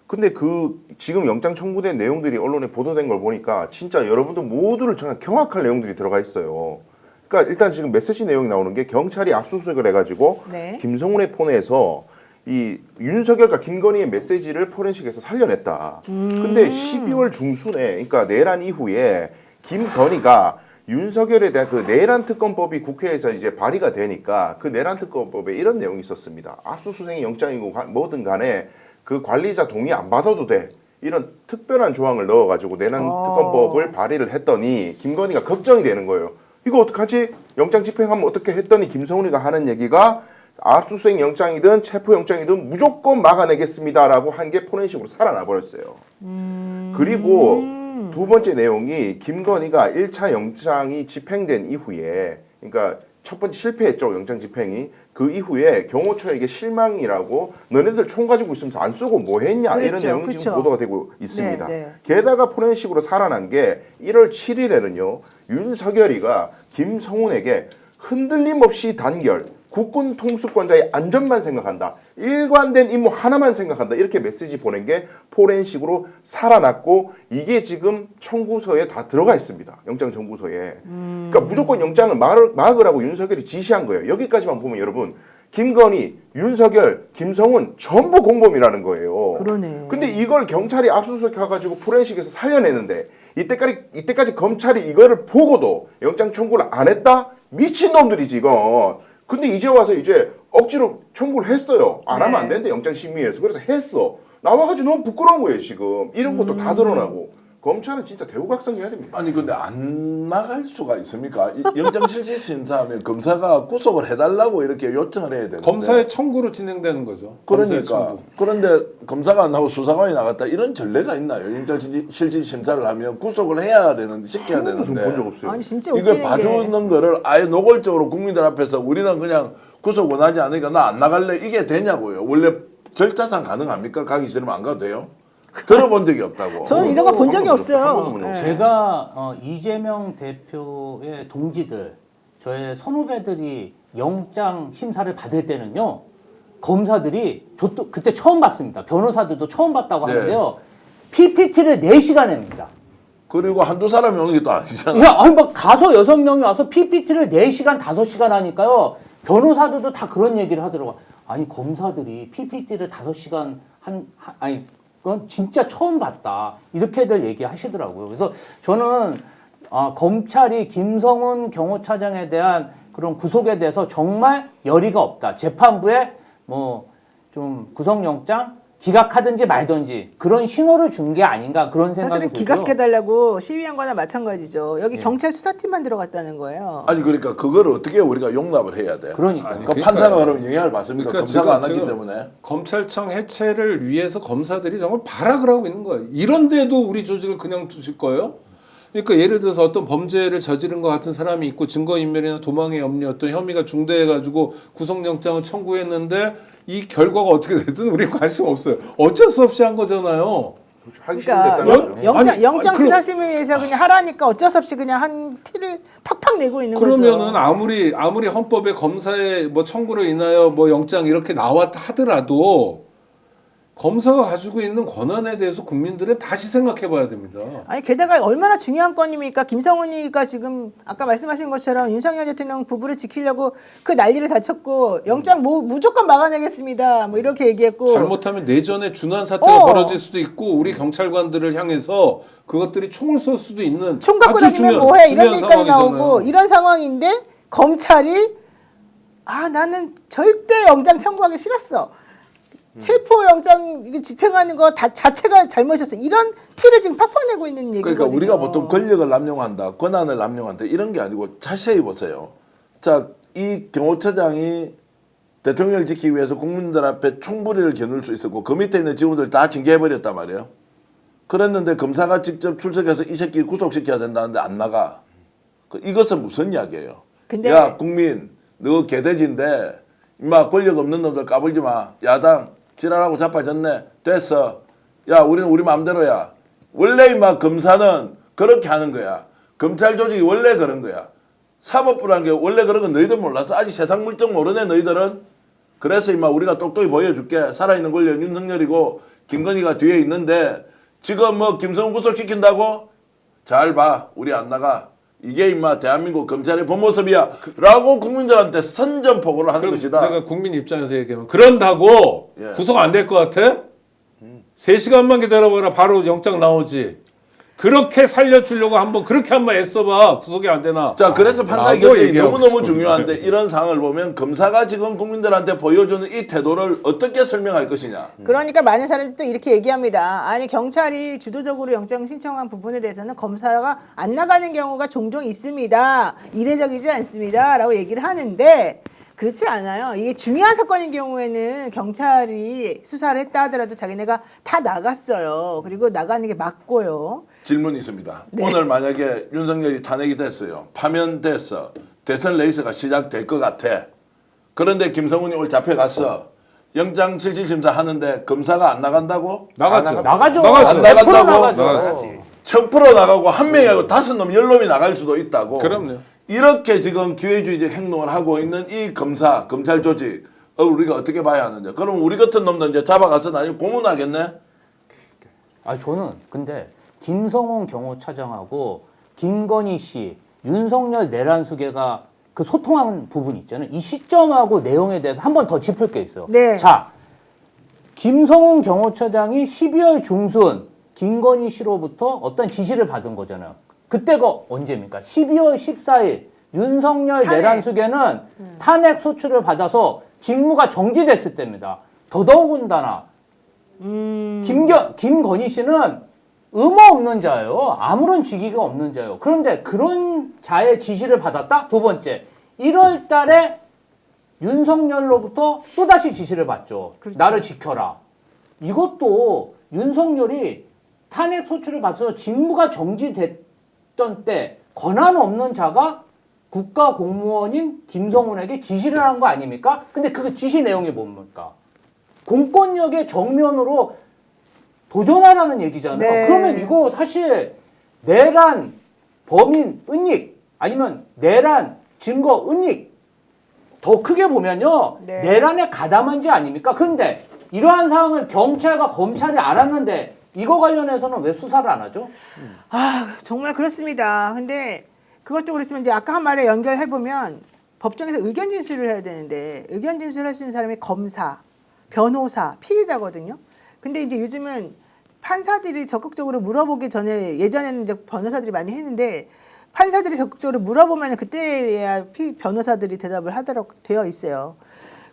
근데 그 지금 영장 청구된 내용들이 언론에 보도된 걸 보니까 진짜 여러분들 모두를 정말 경악할 내용들이 들어가 있어요. 그러니까 일단 지금 메시지 내용이 나오는 게 경찰이 압수수색을 해가지고 네. 김성훈의 폰에서 이 윤석열과 김건희의 메시지를 포렌식에서 살려냈다. 근데 12월 중순에 그러니까 내란 이후에 김건희가 윤석열에 대한 그 내란 특검법이 국회에서 이제 발의가 되니까 그 내란 특검법에 이런 내용이 있었습니다. 압수수색이 영장이고 뭐든 간에 그 관리자 동의 안 받아도 돼. 이런 특별한 조항을 넣어가지고 내란 특검법을 발의를 했더니 김건희가 걱정이 되는 거예요. 이거 어떡하지? 영장 집행하면 어떻게 했더니 김성훈이가 하는 얘기가 압수수색 영장이든 체포 영장이든 무조건 막아내겠습니다라고 한 게 포렌식으로 살아나 버렸어요. 그리고 두 번째 내용이 김건희가 1차 영장이 집행된 이후에 그러니까 첫 번째 실패했죠. 영장 집행이. 그 이후에 경호처에게 실망이라고 너네들 총 가지고 있으면서 안 쓰고 뭐 했냐 이런 그랬죠. 내용이 그쵸. 지금 보도가 되고 있습니다. 네, 네. 게다가 포렌식으로 살아난 게 1월 7일에는요. 윤석열이가 김성훈에게 흔들림 없이 단결 국군 통수권자의 안전만 생각한다. 일관된 임무 하나만 생각한다. 이렇게 메시지 보낸 게 포렌식으로 살아났고 이게 지금 청구서에 다 들어가 있습니다. 영장 청구서에. 그러니까 무조건 영장을 막으라고 윤석열이 지시한 거예요. 여기까지만 보면 여러분 김건희, 윤석열, 김성훈 전부 공범이라는 거예요. 그러네. 근데 이걸 경찰이 압수수색해가지고 포렌식에서 살려내는데 이때까지 검찰이 이거를 보고도 영장 청구를 안 했다? 미친놈들이지 이건. 근데 이제 와서 이제 억지로 청구를 했어요. 안 하면 안 되는데 영장심의에서. 그래서 했어. 나와가지고 너무 부끄러운 거예요 지금. 이런 것도 다 드러나고. 검찰은 진짜 대우각성해야 됩니다. 아니 근데 안 나갈 수가 있습니까? 영장실질심사하면 검사가 구속을 해달라고 이렇게 요청을 해야 되는데 검사의 청구로 진행되는 거죠. 검사의 그러니까 청구. 그런데 검사가 안 하고 수사관이 나갔다 이런 전례가 있나요? 영장실질심사를 하면 구속을 해야 되는데 시켜야 무슨 되는데 본적 없어요. 아니 진짜 이걸 웃기는 게 봐주는 거를 아예 노골적으로 국민들 앞에서 우리는 그냥 구속 원하지 않으니까 나 안 나갈래 이게 되냐고요. 원래 절차상 가능합니까? 가기 싫으면 안 가도 돼요? 들어본 적이 없다고. 저는 이런 거 본 적이 한 번도 없어요. 한 번도 네. 제가 이재명 대표의 동지들, 저의 선후배들이 영장 심사를 받을 때는요, 검사들이 저도 그때 처음 봤습니다. 변호사들도 처음 봤다고 네. 하는데요, PPT를 4시간 합니다. 그리고 한두 사람이 오는 게 또 아니잖아. 야, 아니 막 가서 6명이 와서 PPT를 4시간, 5시간 하니까요. 변호사들도 다 그런 얘기를 하더라고요. 아니 검사들이 PPT를 5시간 아니 그건 진짜 처음 봤다. 이렇게들 얘기하시더라고요. 그래서 저는 검찰이 김성훈 경호차장에 대한 그런 구속에 대해서 정말 열의가 없다. 재판부에 뭐 좀 구속영장 기각하든지 말든지 그런 신호를 준 게 아닌가 그런 생각이 사실은 들고요. 기각시켜달라고 시위한 거나 마찬가지죠. 여기 경찰 수사팀만 들어갔다는 거예요. 아니 그러니까 그걸 어떻게 우리가 용납을 해야 돼? 그러니까. 아니, 그 그러니까요. 판사가 그럼 영향을 받습니까? 그러니까 검사가 안 지금- 했기 지금 때문에. 검찰청 해체를 위해서 검사들이 정말 발악을 하고 있는 거예요. 이런데도 우리 조직을 그냥 두실 거예요? 그러니까 예를 들어서 어떤 범죄를 저지른 것 같은 사람이 있고 증거인멸이나 도망의 염려, 어떤 혐의가 중대해가지고 구속영장을 청구했는데 이 결과가 어떻게 됐든 우리 관심 없어요. 어쩔 수 없이 한 거잖아요. 하기 그러니까 싫은데 따라 영장 그럼- 수사심의에서 그냥 하라니까 어쩔 수 없이 그냥 한 티를 팍팍 내고 있는 그러면은 거죠. 아무리 헌법에 검사의 뭐 청구로 인하여 뭐 영장 이렇게 나왔다 하더라도 검사가 가지고 있는 권한에 대해서 국민들은 다시 생각해 봐야 됩니다. 아니 게다가 얼마나 중요한 건입니까? 김성훈이가 지금 아까 말씀하신 것처럼 윤석열 대통령 부부를 지키려고 그 난리를 다 쳤고 영장 뭐 무조건 막아내겠습니다. 뭐 이렇게 얘기했고 잘못하면 내전에 준한 사태가 어. 벌어질 수도 있고 우리 경찰관들을 향해서 그것들이 총을 쏠 수도 있는 총 갖고 아주 다니면 중요한- 뭐해 이런 중요한 얘기까지 나오고 상황이잖아요. 이런 상황인데 검찰이 나는 절대 영장 청구하기 싫었어. 체포영장 이거 집행하는 거 다 자체가 잘못이었어. 이런 티를 지금 팍팍 내고 있는 얘기거든요. 그러니까 우리가 보통 권력을 남용한다, 권한을 남용한다 이런 게 아니고 자세히 보세요. 자, 이 경호처장이 대통령을 지키기 위해서 국민들 앞에 총부리를 겨눌 수 있었고 그 밑에 있는 직원들 다 징계해버렸단 말이에요. 그랬는데 검사가 직접 출석해서 이 새끼 구속시켜야 된다는데 안 나가. 이것은 무슨 이야기예요? 근데- 야 국민 너 개돼지인데 임마 권력 없는 놈들 까불지 마. 야당 지랄하고 자빠졌네. 됐어. 야 우리는 우리 마음대로야. 원래 임마 검사는 그렇게 하는 거야. 검찰 조직이 원래 그런 거야. 사법부라는 게 원래 그런 건 너희들 몰랐어. 아직 세상 물정 모르네 너희들은. 그래서 임마 우리가 똑똑히 보여줄게. 살아있는 권력 윤석열이고 김건희가 뒤에 있는데 지금 뭐 김성훈 구속시킨다고? 잘 봐. 우리 안 나가. 이게 임마 대한민국 검찰의 본 모습이야. 라고 국민들한테 선전포고를 하는 그럼 것이다. 내가 국민 입장에서 얘기하면 그런다고 예. 구속 안 될 것 같아? 3시간만 기다려봐라 바로 영장 나오지. 그렇게 살려주려고 그렇게 한번 애써봐. 구속이 안 되나. 자, 그래서 판사의 라고 결정이 얘기하고 너무너무 싶은 중요한데 거예요. 이런 상황을 보면 검사가 지금 국민들한테 보여주는 이 태도를 어떻게 설명할 것이냐. 그러니까 많은 사람들이 또 이렇게 얘기합니다. 아니 경찰이 주도적으로 영장 신청한 부분에 대해서는 검사가 안 나가는 경우가 종종 있습니다. 이례적이지 않습니다라고 얘기를 하는데 그렇지 않아요. 이게 중요한 사건인 경우에는 경찰이 수사를 했다 하더라도 자기네가 다 나갔어요. 그리고 나가는 게 맞고요. 질문이 있습니다. 네. 오늘 만약에 윤석열이 탄핵이 됐어요. 파면됐어. 대선 레이스가 시작될 것 같아. 그런데 김성훈이 오늘 잡혀갔어. 영장 실질심사 하는데 검사가 안 나간다고? 나갔죠. 나가죠. 안 나간다고? 100% 나가죠. 나가지. 1000% 나가고 한 명이 하고 5놈, 10놈이 나갈 수도 있다고. 그럼요. 이렇게 지금 기회주의적 행동을 하고 있는 이 검찰 조직, 우리가 어떻게 봐야 하느냐. 그럼 우리 같은 놈들 이제 잡아가서 나중에 고문하겠네? 저는 근데 김성훈 경호차장하고 김건희 씨, 윤석열 내란수계가 그 소통한 부분 있잖아요. 이 시점하고 내용에 대해서 한 번 더 짚을 게 있어요. 네. 자, 김성훈 경호처장이 12월 중순 김건희 씨로부터 어떤 지시를 받은 거잖아요. 그때가 언제입니까? 12월 14일 윤석열 탄핵. 내란수계는 탄핵 소추를 받아서 직무가 정지됐을 때입니다. 더더군다나 김건희 씨는 의무 없는 자예요. 아무런 직위가 없는 자예요. 그런데 그런 자의 지시를 받았다? 두 번째, 1월 달에 윤석열로부터 또다시 지시를 받죠. 그렇죠. 나를 지켜라. 이것도 윤석열이 탄핵 소추를 받아서 직무가 정지됐던 때 권한 없는 자가 국가 공무원인 김성훈에게 지시를 한 거 아닙니까? 근데 그 지시 내용이 뭡니까? 공권력의 정면으로 도전하라는 얘기잖아요. 네. 그러면 이거 사실 내란 범인 은닉 아니면 내란 증거 은닉 더 크게 보면요. 네. 내란에 가담한 죄 아닙니까? 그런데 이러한 사항을 경찰과 검찰이 알았는데 이거 관련해서는 왜 수사를 안 하죠? 아, 정말 그렇습니다. 근데 그것도 그렇지만 이제 아까 한 말에 연결해 보면 법정에서 의견 진술을 해야 되는데 의견 진술을 할 수 있는 사람이 검사, 변호사, 피의자거든요. 근데 이제 요즘은 판사들이 적극적으로 물어보기 전에 예전에는 이제 변호사들이 많이 했는데 판사들이 적극적으로 물어보면 그때야 변호사들이 대답을 하도록 되어 있어요.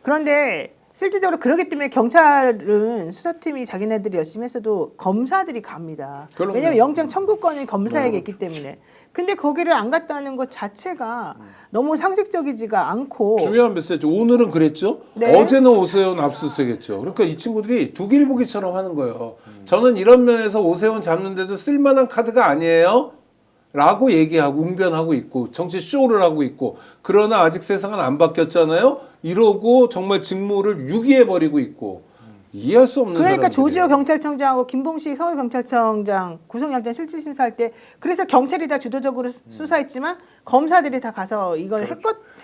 그런데 실질적으로 그러기 때문에 경찰은 수사팀이 자기네들이 열심히 했어도 검사들이 갑니다. 그럼요. 왜냐하면 영장 청구권이 검사에게 있기 때문에. 근데 거기를 안 갔다는 것 자체가 너무 상식적이지가 않고 중요한 메시지. 오늘은 그랬죠. 네. 어제는 오세훈 압수수색했죠. 그러니까 이 친구들이 두길보기처럼 하는 거예요. 저는 이런 면에서 오세훈 잡는데도 쓸만한 카드가 아니에요. 라고 얘기하고 웅변하고 있고 정치 쇼를 하고 있고 그러나 아직 세상은 안 바뀌었잖아요. 이러고 정말 직무를 유기해버리고 있고 이해할 수 없는 그러니까 사람들이에요. 조지호 경찰청장하고 김봉식 서울경찰청장 구속영장 실질심사할 때 그래서 경찰이 다 주도적으로 수사했지만 검사들이 다 가서 이걸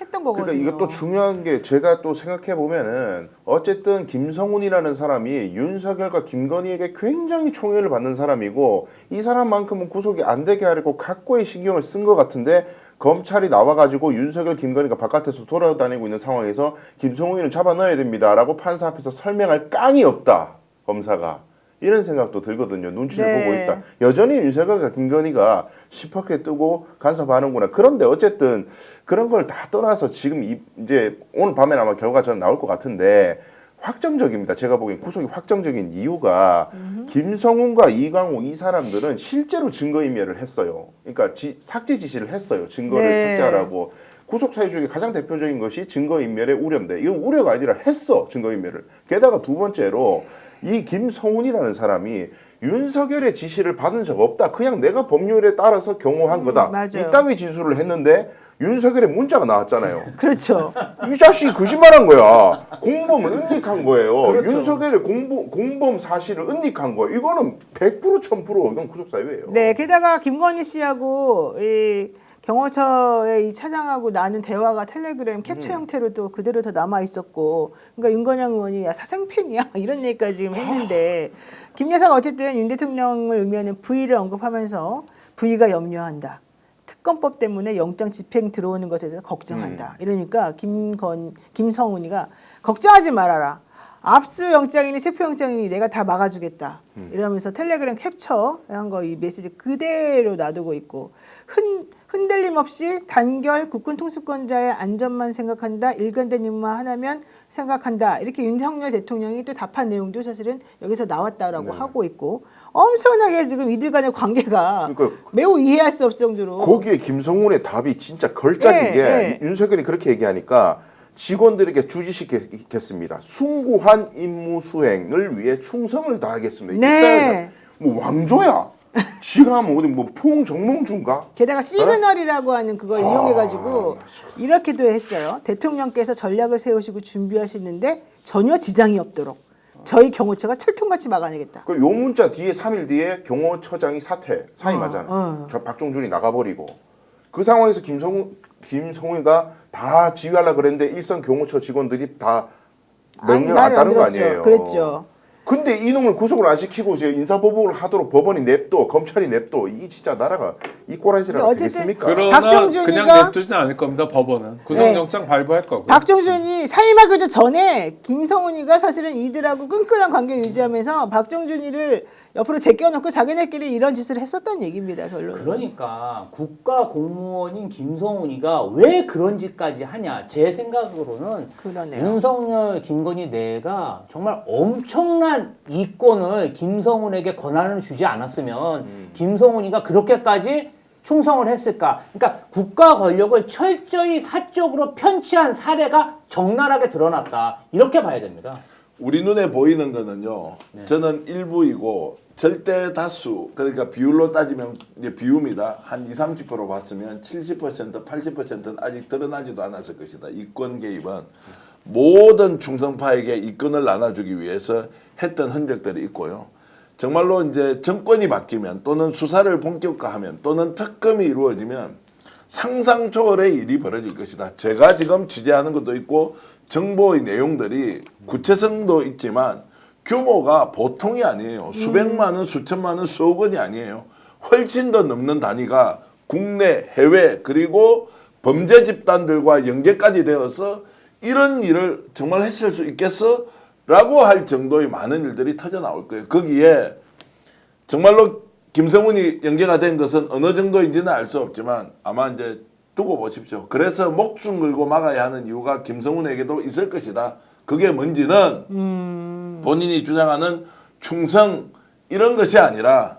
했던 거거든요. 그러니까 이게 또 중요한 게 제가 또 생각해 보면은 어쨌든 김성훈이라는 사람이 윤석열과 김건희에게 굉장히 총애를 받는 사람이고 이 사람만큼은 구속이 안 되게 하려고 각고의 신경을 쓴 것 같은데 검찰이 나와가지고 윤석열, 김건희가 바깥에서 돌아다니고 있는 상황에서 김성훈이는 잡아 넣어야 됩니다라고 판사 앞에서 설명할 깡이 없다 검사가 이런 생각도 들거든요. 눈치를 네. 보고 있다. 여전히 윤석열과 김건희가 시퍼게 뜨고 간섭하는구나. 그런데 어쨌든 그런 걸 다 떠나서 지금 이제 오늘 밤에 아마 결과가 저는 나올 것 같은데 확정적입니다. 제가 보기엔 구속이 확정적인 이유가 김성훈과 이광호 이 사람들은 실제로 증거인멸을 했어요. 그러니까 삭제 지시를 했어요. 증거를 네. 삭제하라고. 구속 사유 중에 가장 대표적인 것이 증거인멸의 우려인데 이건 우려가 아니라 했어. 증거인멸을. 게다가 두 번째로 이 김성훈이라는 사람이 윤석열의 지시를 받은 적 없다. 그냥 내가 법률에 따라서 경호한 거다. 맞아요. 이따위 진술을 했는데 윤석열의 문자가 나왔잖아요. 그렇죠. 이 자식이 거짓말한 거야. 공범을 은닉한 거예요. 그렇죠. 윤석열의 공범 사실을 은닉한 거예요. 이거는 100% 1000% 이건 구속 사유예요. 네, 게다가 김건희 씨하고 이 경호처의 이 차장하고 나눈 대화가 텔레그램 캡처 형태로도 그대로 다 남아 있었고, 그러니까 윤건영 의원이 야, 사생팬이야 이런 얘기까지 지금 했는데 김 여사가 어쨌든 윤 대통령을 의미하는 부의를 언급하면서 부의가 염려한다. 특검법 때문에 영장 집행 들어오는 것에 대해서 걱정한다. 이러니까 김성훈이가 걱정하지 말아라. 압수영장이니 체포영장이니 내가 다 막아주겠다. 이러면서 텔레그램 캡처한 거 이 메시지 그대로 놔두고 있고 흔들림 없이 단결 국군 통수권자의 안전만 생각한다. 일관된 임무만 하나면 생각한다. 이렇게 윤석열 대통령이 또 답한 내용도 사실은 여기서 나왔다라고 하고 있고 엄청나게 지금 이들 간의 관계가 그러니까 매우 이해할 수 없을 정도로 거기에 김성훈의 답이 진짜 걸작인 네, 게 네. 윤석열이 그렇게 얘기하니까 직원들에게 주지시켰겠습니다. 숭고한 임무 수행을 위해 충성을 다하겠습니다. 네. 뭐 왕조야. 지가 뭐 어디 뭐 포옹정몽주인가? 게다가 시그널이라고 하는 그걸 이용해가지고 이렇게도 했어요. 대통령께서 전략을 세우시고 준비하시는데 전혀 지장이 없도록 저희 경호처가 철통같이 막아내겠다. 그 요 문자 뒤에 3일 뒤에 경호처장이 사임하잖아. 저 박종준이 나가버리고 그 상황에서 김성훈이가 다 지휘하려고 그랬는데 일선 경호처 직원들이 다 명령 안 말을 따른 거 들었죠. 아니에요. 그랬죠. 근데 이놈을 구속을 안 시키고 이제 인사보복을 하도록 법원이 냅둬 검찰이 냅둬 이게 진짜 나라가 이 꼬라지라가 어쨌든 되겠습니까? 그러나 박정준이가- 그냥 냅두지는 않을 겁니다. 법원은 구속영장 발부할 거고. 박정준이 사임하기도 전에 김성훈이가 사실은 이들하고 끈끈한 관계 유지하면서 박정준이를 옆으로 제껴놓고 자기네끼리 이런 짓을 했었다는 얘기입니다. 결론은. 그러니까 국가 공무원인 김성훈이가 왜 그런 짓까지 하냐. 제 생각으로는 그러네요. 윤석열, 김건희 내가 정말 엄청난 이권을 김성훈에게 권한을 주지 않았으면 김성훈이가 그렇게까지 충성을 했을까. 그러니까 국가 권력을 철저히 사적으로 편취한 사례가 적나라하게 드러났다. 이렇게 봐야 됩니다. 우리 눈에 보이는 거는요. 저는 일부이고 절대 다수 그러니까 비율로 따지면 이제 비움이다. 한 20-30% 봤으면 70%, 80%는 아직 드러나지도 않았을 것이다. 이권 개입은 모든 충성파에게 이권을 나눠주기 위해서 했던 흔적들이 있고요. 정말로 이제 정권이 바뀌면 또는 수사를 본격화하면 또는 특검이 이루어지면 상상 초월의 일이 벌어질 것이다. 제가 지금 취재하는 것도 있고 정보의 내용들이 구체성도 있지만 규모가 보통이 아니에요. 수백만 원, 수천만 원, 수억 원이 아니에요. 훨씬 더 넘는 단위가 국내, 해외 그리고 범죄 집단들과 연계까지 되어서 이런 일을 정말 했을 수 있겠어? 라고 할 정도의 많은 일들이 터져 나올 거예요. 거기에 정말로 김성훈이 연계가 된 것은 어느 정도인지는 알 수 없지만 아마 이제 두고 보십시오. 그래서 목숨 걸고 막아야 하는 이유가 김성훈에게도 있을 것이다. 그게 뭔지는 본인이 주장하는 충성 이런 것이 아니라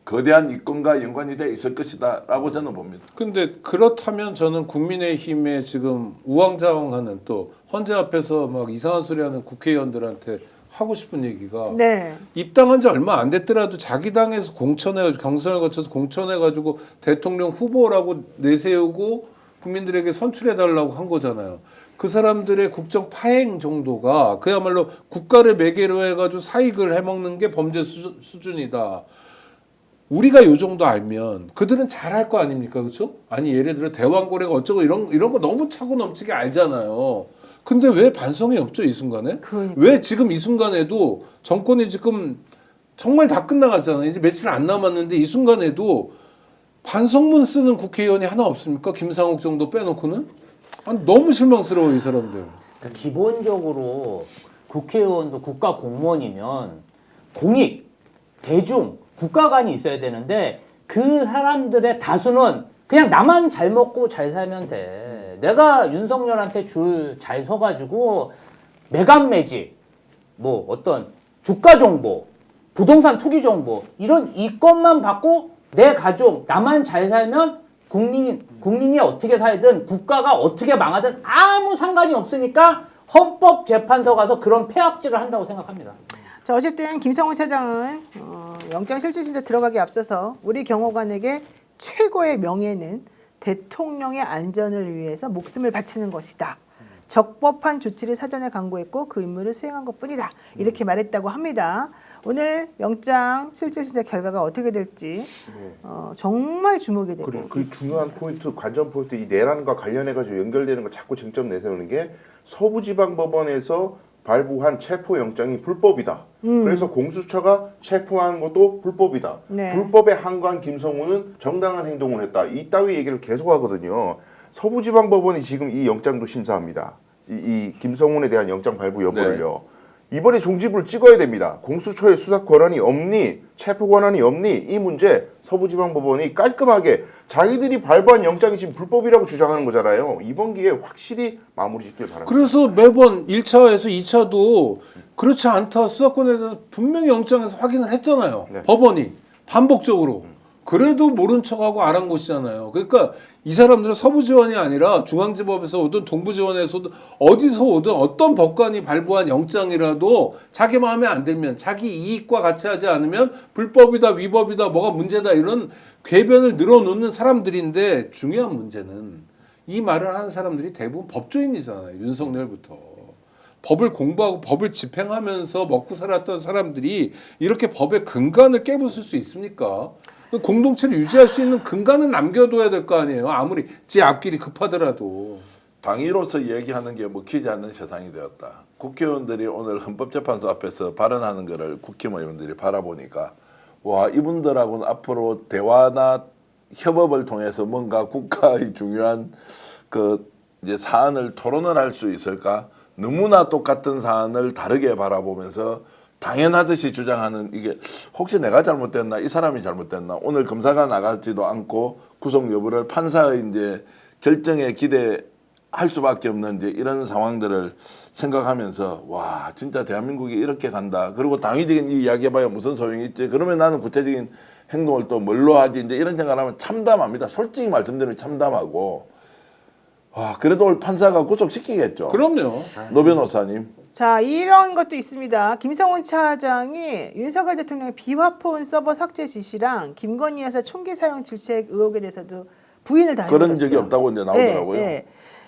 거대한 이권과 연관이 돼 있을 것이다 라고 저는 봅니다. 근데 그렇다면 저는 국민의힘에 지금 우왕좌왕하는 또 헌재 앞에서 막 이상한 소리하는 국회의원들한테 하고 싶은 얘기가 네. 입당한 지 얼마 안 됐더라도 자기 당에서 공천해가지고 경선을 거쳐서 공천해가지고 대통령 후보라고 내세우고 국민들에게 선출해달라고 한 거잖아요. 그 사람들의 국정 파행 정도가 그야말로 국가를 매개로 해가지고 사익을 해먹는 게 범죄 수준이다. 우리가 요 정도 알면 그들은 잘할 거 아닙니까, 그렇죠? 아니 예를 들어 대왕고래가 어쩌고 이런 거 너무 차고 넘치게 알잖아요. 근데 왜 반성이 없죠 이 순간에? 왜 지금 이 순간에도 정권이 지금 정말 다 끝나가잖아요. 이제 며칠 안 남았는데 이 순간에도 반성문 쓰는 국회의원이 하나 없습니까? 김상욱 정도 빼놓고는? 아니, 너무 실망스러워 이 사람들. 그러니까 기본적으로 국회의원도 국가 공무원이면 공익, 대중, 국가관이 있어야 되는데 그 사람들의 다수는 그냥 나만 잘 먹고 잘 살면 돼. 내가 윤석열한테 줄 잘 서가지고 매각매직, 뭐 어떤 주가 정보, 부동산 투기 정보 이런 이것만 받고 내 가족 나만 잘 살면 국민이 어떻게 살든 국가가 어떻게 망하든 아무 상관이 없으니까 헌법재판소 가서 그런 폐악질을 한다고 생각합니다. 자, 어쨌든 김성훈 차장은 영장실질심사 들어가기 앞서서 우리 경호관에게 최고의 명예는 대통령의 안전을 위해서 목숨을 바치는 것이다. 적법한 조치를 사전에 강구했고 그 임무를 수행한 것뿐이다. 이렇게 말했다고 합니다. 오늘 영장 실질심사 결과가 어떻게 될지 정말 주목이 되고 그리고 그 있습니다. 중요한 포인트, 관전 포인트, 이 내란과 관련해가지고 연결되는 거 자꾸 쟁점 내세우는 게 서부지방법원에서 발부한 체포영장이 불법이다. 그래서 공수처가 체포한 것도 불법이다. 네. 불법에 항거한 김성훈은 정당한 행동을 했다. 이따위 얘기를 계속하거든요. 서부지방법원이 지금 이 영장도 심사합니다. 이 김성훈에 대한 영장 발부 여부를요. 이번에 종지부를 찍어야 됩니다. 공수처의 수사 권한이 없니? 체포 권한이 없니? 이 문제 서부지방법원이 깔끔하게 자기들이 발부한 영장이 지금 불법이라고 주장하는 거잖아요. 이번 기회에 확실히 마무리 짓길 바랍니다. 그래서 매번 1차에서 2차도 그렇지 않다 수사권에 대해서 분명히 영장에서 확인을 했잖아요. 네. 법원이 반복적으로. 그래도 모른 척하고 아랑곳이잖아요. 그러니까 이 사람들은 서부지원이 아니라 중앙지법에서 오든 동부지원에서 오든 어디서 오든 어떤 법관이 발부한 영장이라도 자기 마음에 안 들면 자기 이익과 같이 하지 않으면 불법이다 위법이다 뭐가 문제다 이런 궤변을 늘어놓는 사람들인데 중요한 문제는 이 말을 하는 사람들이 대부분 법조인이잖아요. 윤석열부터. 법을 공부하고 법을 집행하면서 먹고 살았던 사람들이 이렇게 법의 근간을 깨부술 수 있습니까? 공동체를 유지할 수 있는 근간은 남겨둬야 될 거 아니에요. 아무리 지 앞길이 급하더라도. 당위로서 얘기하는 게 먹히지 않는 세상이 되었다. 국회의원들이 오늘 헌법재판소 앞에서 발언하는 것을 국회의원들이 바라보니까 와 이분들하고는 앞으로 대화나 협업을 통해서 뭔가 국가의 중요한 그 이제 사안을 토론을 할 수 있을까? 너무나 똑같은 사안을 다르게 바라보면서 당연하듯이 주장하는 이게 혹시 내가 잘못됐나 이 사람이 잘못됐나 오늘 검사가 나가지도 않고 구속 여부를 판사의 이제 결정에 기대할 수밖에 없는 이제 이런 상황들을 생각하면서 와 진짜 대한민국이 이렇게 간다 그리고 당위적인 이 이야기해봐야 무슨 소용이 있지 그러면 나는 구체적인 행동을 또 뭘로 하지 이제 이런 생각을 하면 참담합니다. 솔직히 말씀드리면 참담하고 와 그래도 오늘 판사가 구속시키겠죠. 그럼요. 노 변호사님. 자, 이런 것도 있습니다. 김성훈 차장이 윤석열 대통령의 비화폰 서버 삭제 지시랑 김건희 여사 총기 사용 질책 의혹에 대해서도 부인을 다 그런 해버렸어요. 적이 없다고 이제 나오더라고요. 네, 네.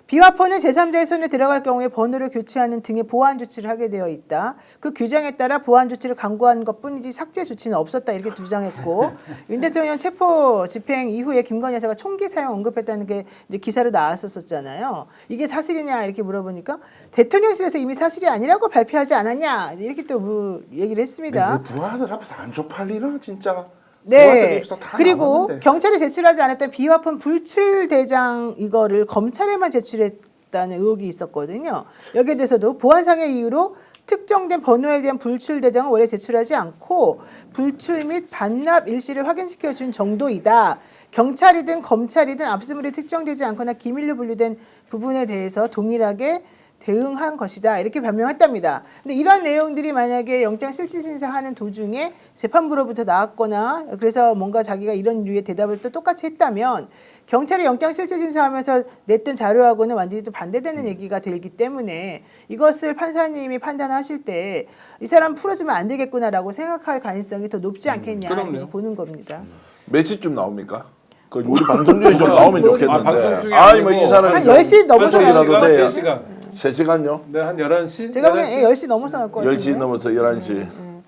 비화폰은 제3자의 손에 들어갈 경우에 번호를 교체하는 등의 보안 조치를 하게 되어 있다. 그 규정에 따라 보안 조치를 강구한 것뿐이지 삭제 조치는 없었다 이렇게 주장했고 윤 대통령 체포 집행 이후에 김건희 여사가 총기 사용 언급했다는 게 이제 기사로 나왔었잖아요. 이게 사실이냐 이렇게 물어보니까 대통령실에서 이미 사실이 아니라고 발표하지 않았냐 이렇게 또 얘기를 했습니다. 부하들 앞에서 안 쪽팔리나 진짜. 네. 부하들 입에서 다 그리고 나왔는데. 경찰이 제출하지 않았던 비화폰 불출 대장 이거를 검찰에만 제출했다는 의혹이 있었거든요. 여기에 대해서도 보안상의 이유로 특정된 번호에 대한 불출 대장은 원래 제출하지 않고 불출 및 반납 일시를 확인시켜 준 정도이다. 경찰이든 검찰이든 압수물이 특정되지 않거나 기밀로 분류된 부분에 대해서 동일하게 대응한 것이다 이렇게 변명했답니다. 근데 이런 내용들이 만약에 영장실질심사하는 도중에 재판부로부터 나왔거나 그래서 뭔가 자기가 이런 류의 대답을 또 똑같이 했다면 경찰이 영장실질심사하면서 냈던 자료하고는 완전히 또 반대되는 얘기가 되기 때문에 이것을 판사님이 판단하실 때 이 사람 풀어주면 안 되겠구나라고 생각할 가능성이 더 높지 않겠냐 그럼요. 이렇게 보는 겁니다. 며칠쯤 나옵니까? 그 우리 방송 중에 좀 나오면 좋겠는데. 방송 중에 아니 뭐 아니고 이 사람이 한 좀 10시 넘어서 pensi이라도 나올 돼요. 3시간. 3시간요? 네, 한 11시? 제가 보기엔 11시? 10시 넘어서 나올 것 같은데. 10시 넘어서 11시.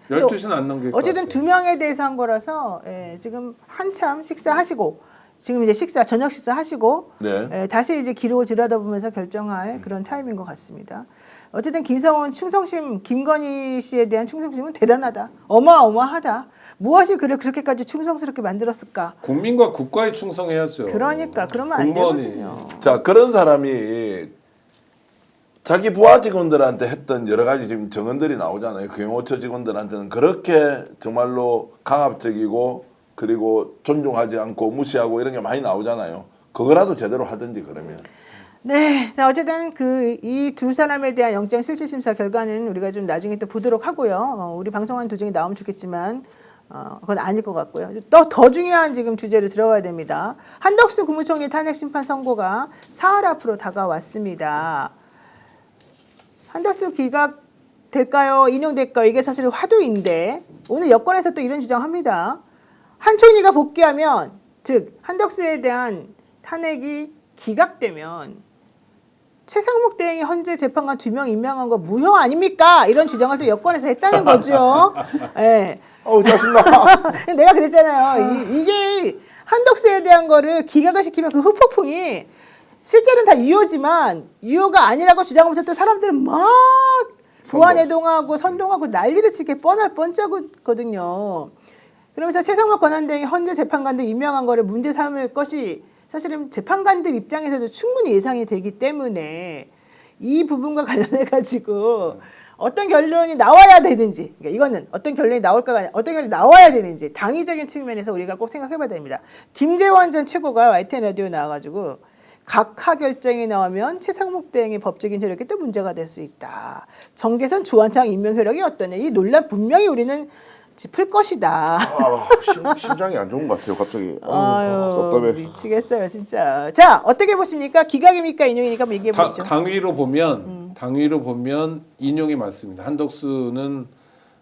12시는 안 넘길 것 어쨌든 같아요. 두 명에 대해서 한 거라서 지금 한참 식사하시고 지금 이제 저녁 식사 하시고 네. 다시 이제 기록을 들여다보면서 결정할 그런 타임인 것 같습니다. 어쨌든 김성원 충성심, 김건희 씨에 대한 충성심은 대단하다, 어마어마하다. 무엇이 그를 그렇게까지 충성스럽게 만들었을까? 국민과 국가에 충성해야죠. 그러니까 그러면 안 공무원이. 되거든요. 자, 그런 사람이 자기 부하 직원들한테 했던 여러 가지 지금 정언들이 나오잖아요. 경호처 직원들한테는 그렇게 정말로 강압적이고 그리고 존중하지 않고 무시하고 이런 게 많이 나오잖아요. 그거라도 제대로 하든지 그러면. 네, 자 어쨌든 이 두 사람에 대한 영장 실질심사 결과는 우리가 좀 나중에 또 보도록 하고요. 우리 방송하는 도중에 나오면 좋겠지만 그건 아닐 것 같고요. 또 더 중요한 지금 주제로 들어가야 됩니다. 한덕수 국무총리 탄핵 심판 선고가 사흘 앞으로 다가왔습니다. 한덕수 기각될까요? 인용될까요? 이게 사실 화두인데 오늘 여권에서 또 이런 주장합니다. 한 총리가 복귀하면 즉 한덕수에 대한 탄핵이 기각되면 최상목 대행이 헌재 재판관 2명 임명한 거 무효 아닙니까? 이런 주장을 또 여권에서 했다는 거죠. 네. 짜증나. 내가 그랬잖아요. 이게 한덕수에 대한 거를 기각을 시키면 그 후폭풍이 실제는 다 유효지만 유효가 아니라고 주장하면서 또 사람들은 막 부안해동하고 선동하고 난리를 치게 뻔할 뻔짜거든요. 그러면서 최상목 권한대행이 헌재 재판관들 임명한 거를 문제 삼을 것이 사실은 재판관들 입장에서도 충분히 예상이 되기 때문에 이 부분과 관련해 가지고 어떤 결론이 나와야 되는지, 그러니까 이거는 어떤 결론이 나올까가 어떤 결론이 나와야 되는지 당위적인 측면에서 우리가 꼭 생각해봐야 됩니다. 김재원 전 최고가 YTN 라디오에 나와가지고 각하 결정이 나오면 최상목 대행의 법적인 효력이 또 문제가 될 수 있다. 정계선 조한창 임명 효력이 어떠냐. 이 논란 분명히 우리는 짚을 것이다. 심장이 안 좋은 것 같아요. 갑자기. 아유, 답답해. 미치겠어요, 진짜. 자, 어떻게 보십니까? 기각입니까, 인용입니까? 한번 얘기해 보시죠. 당위로 보면 인용이 맞습니다. 한덕수는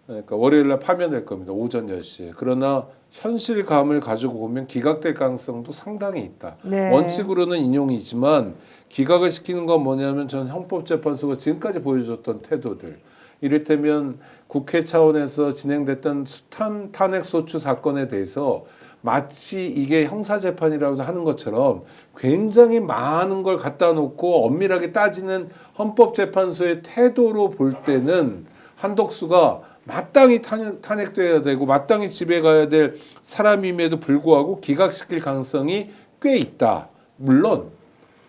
그러니까 월요일 날 파면될 겁니다. 오전 10시에. 그러나 현실감을 가지고 보면 기각될 가능성도 상당히 있다. 네. 원칙으로는 인용이지만 기각을 시키는 건 뭐냐면 전 헌법재판소가 지금까지 보여줬던 태도들. 이를테면 국회 차원에서 진행됐던 숱한 탄핵소추 사건에 대해서 마치 이게 형사재판이라고 하는 것처럼 굉장히 많은 걸 갖다 놓고 엄밀하게 따지는 헌법재판소의 태도로 볼 때는 한덕수가 마땅히 탄핵돼야 되고 마땅히 집에 가야 될 사람임에도 불구하고 기각시킬 가능성이 꽤 있다. 물론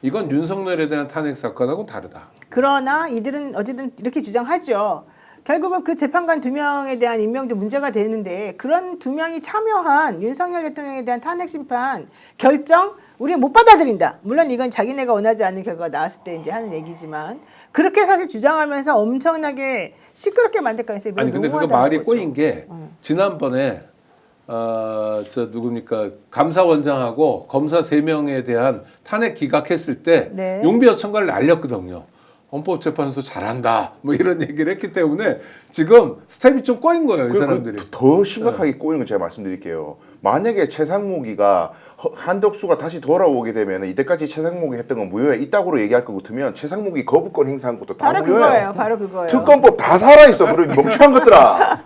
이건 윤석열에 대한 탄핵 사건하고 다르다. 그러나 이들은 어쨌든 이렇게 주장하죠. 결국은 그 재판관 2명에 대한 임명도 문제가 되는데 그런 2명이 참여한 윤석열 대통령에 대한 탄핵 심판 결정 우리는 못 받아들인다. 물론 이건 자기네가 원하지 않는 결과가 나왔을 때 이제 하는 얘기지만 그렇게 사실 주장하면서 엄청나게 시끄럽게 만들 가능성이 아니 근데 그거 말이 꼬인 게 지난번에 저 누굽니까 감사원장하고 검사 3명에 대한 탄핵 기각했을 때 네. 용비어천가를 날렸거든요. 헌법재판소 잘한다 뭐 이런 얘기를 했기 때문에 지금 스텝이 좀 꼬인 거예요 이 사람들이. 더 심각하게 꼬이는 거 제가 말씀드릴게요. 만약에 최상목이가 한덕수가 다시 돌아오게 되면 이때까지 최상목이 했던 건 무효야 이따구로 얘기할 것 같으면 최상목이 거부권 행사한 것도 다 바로 무효예요. 그거예요. 바로 그거예요. 특검법 다 살아있어. 그런 멍청한 것들아.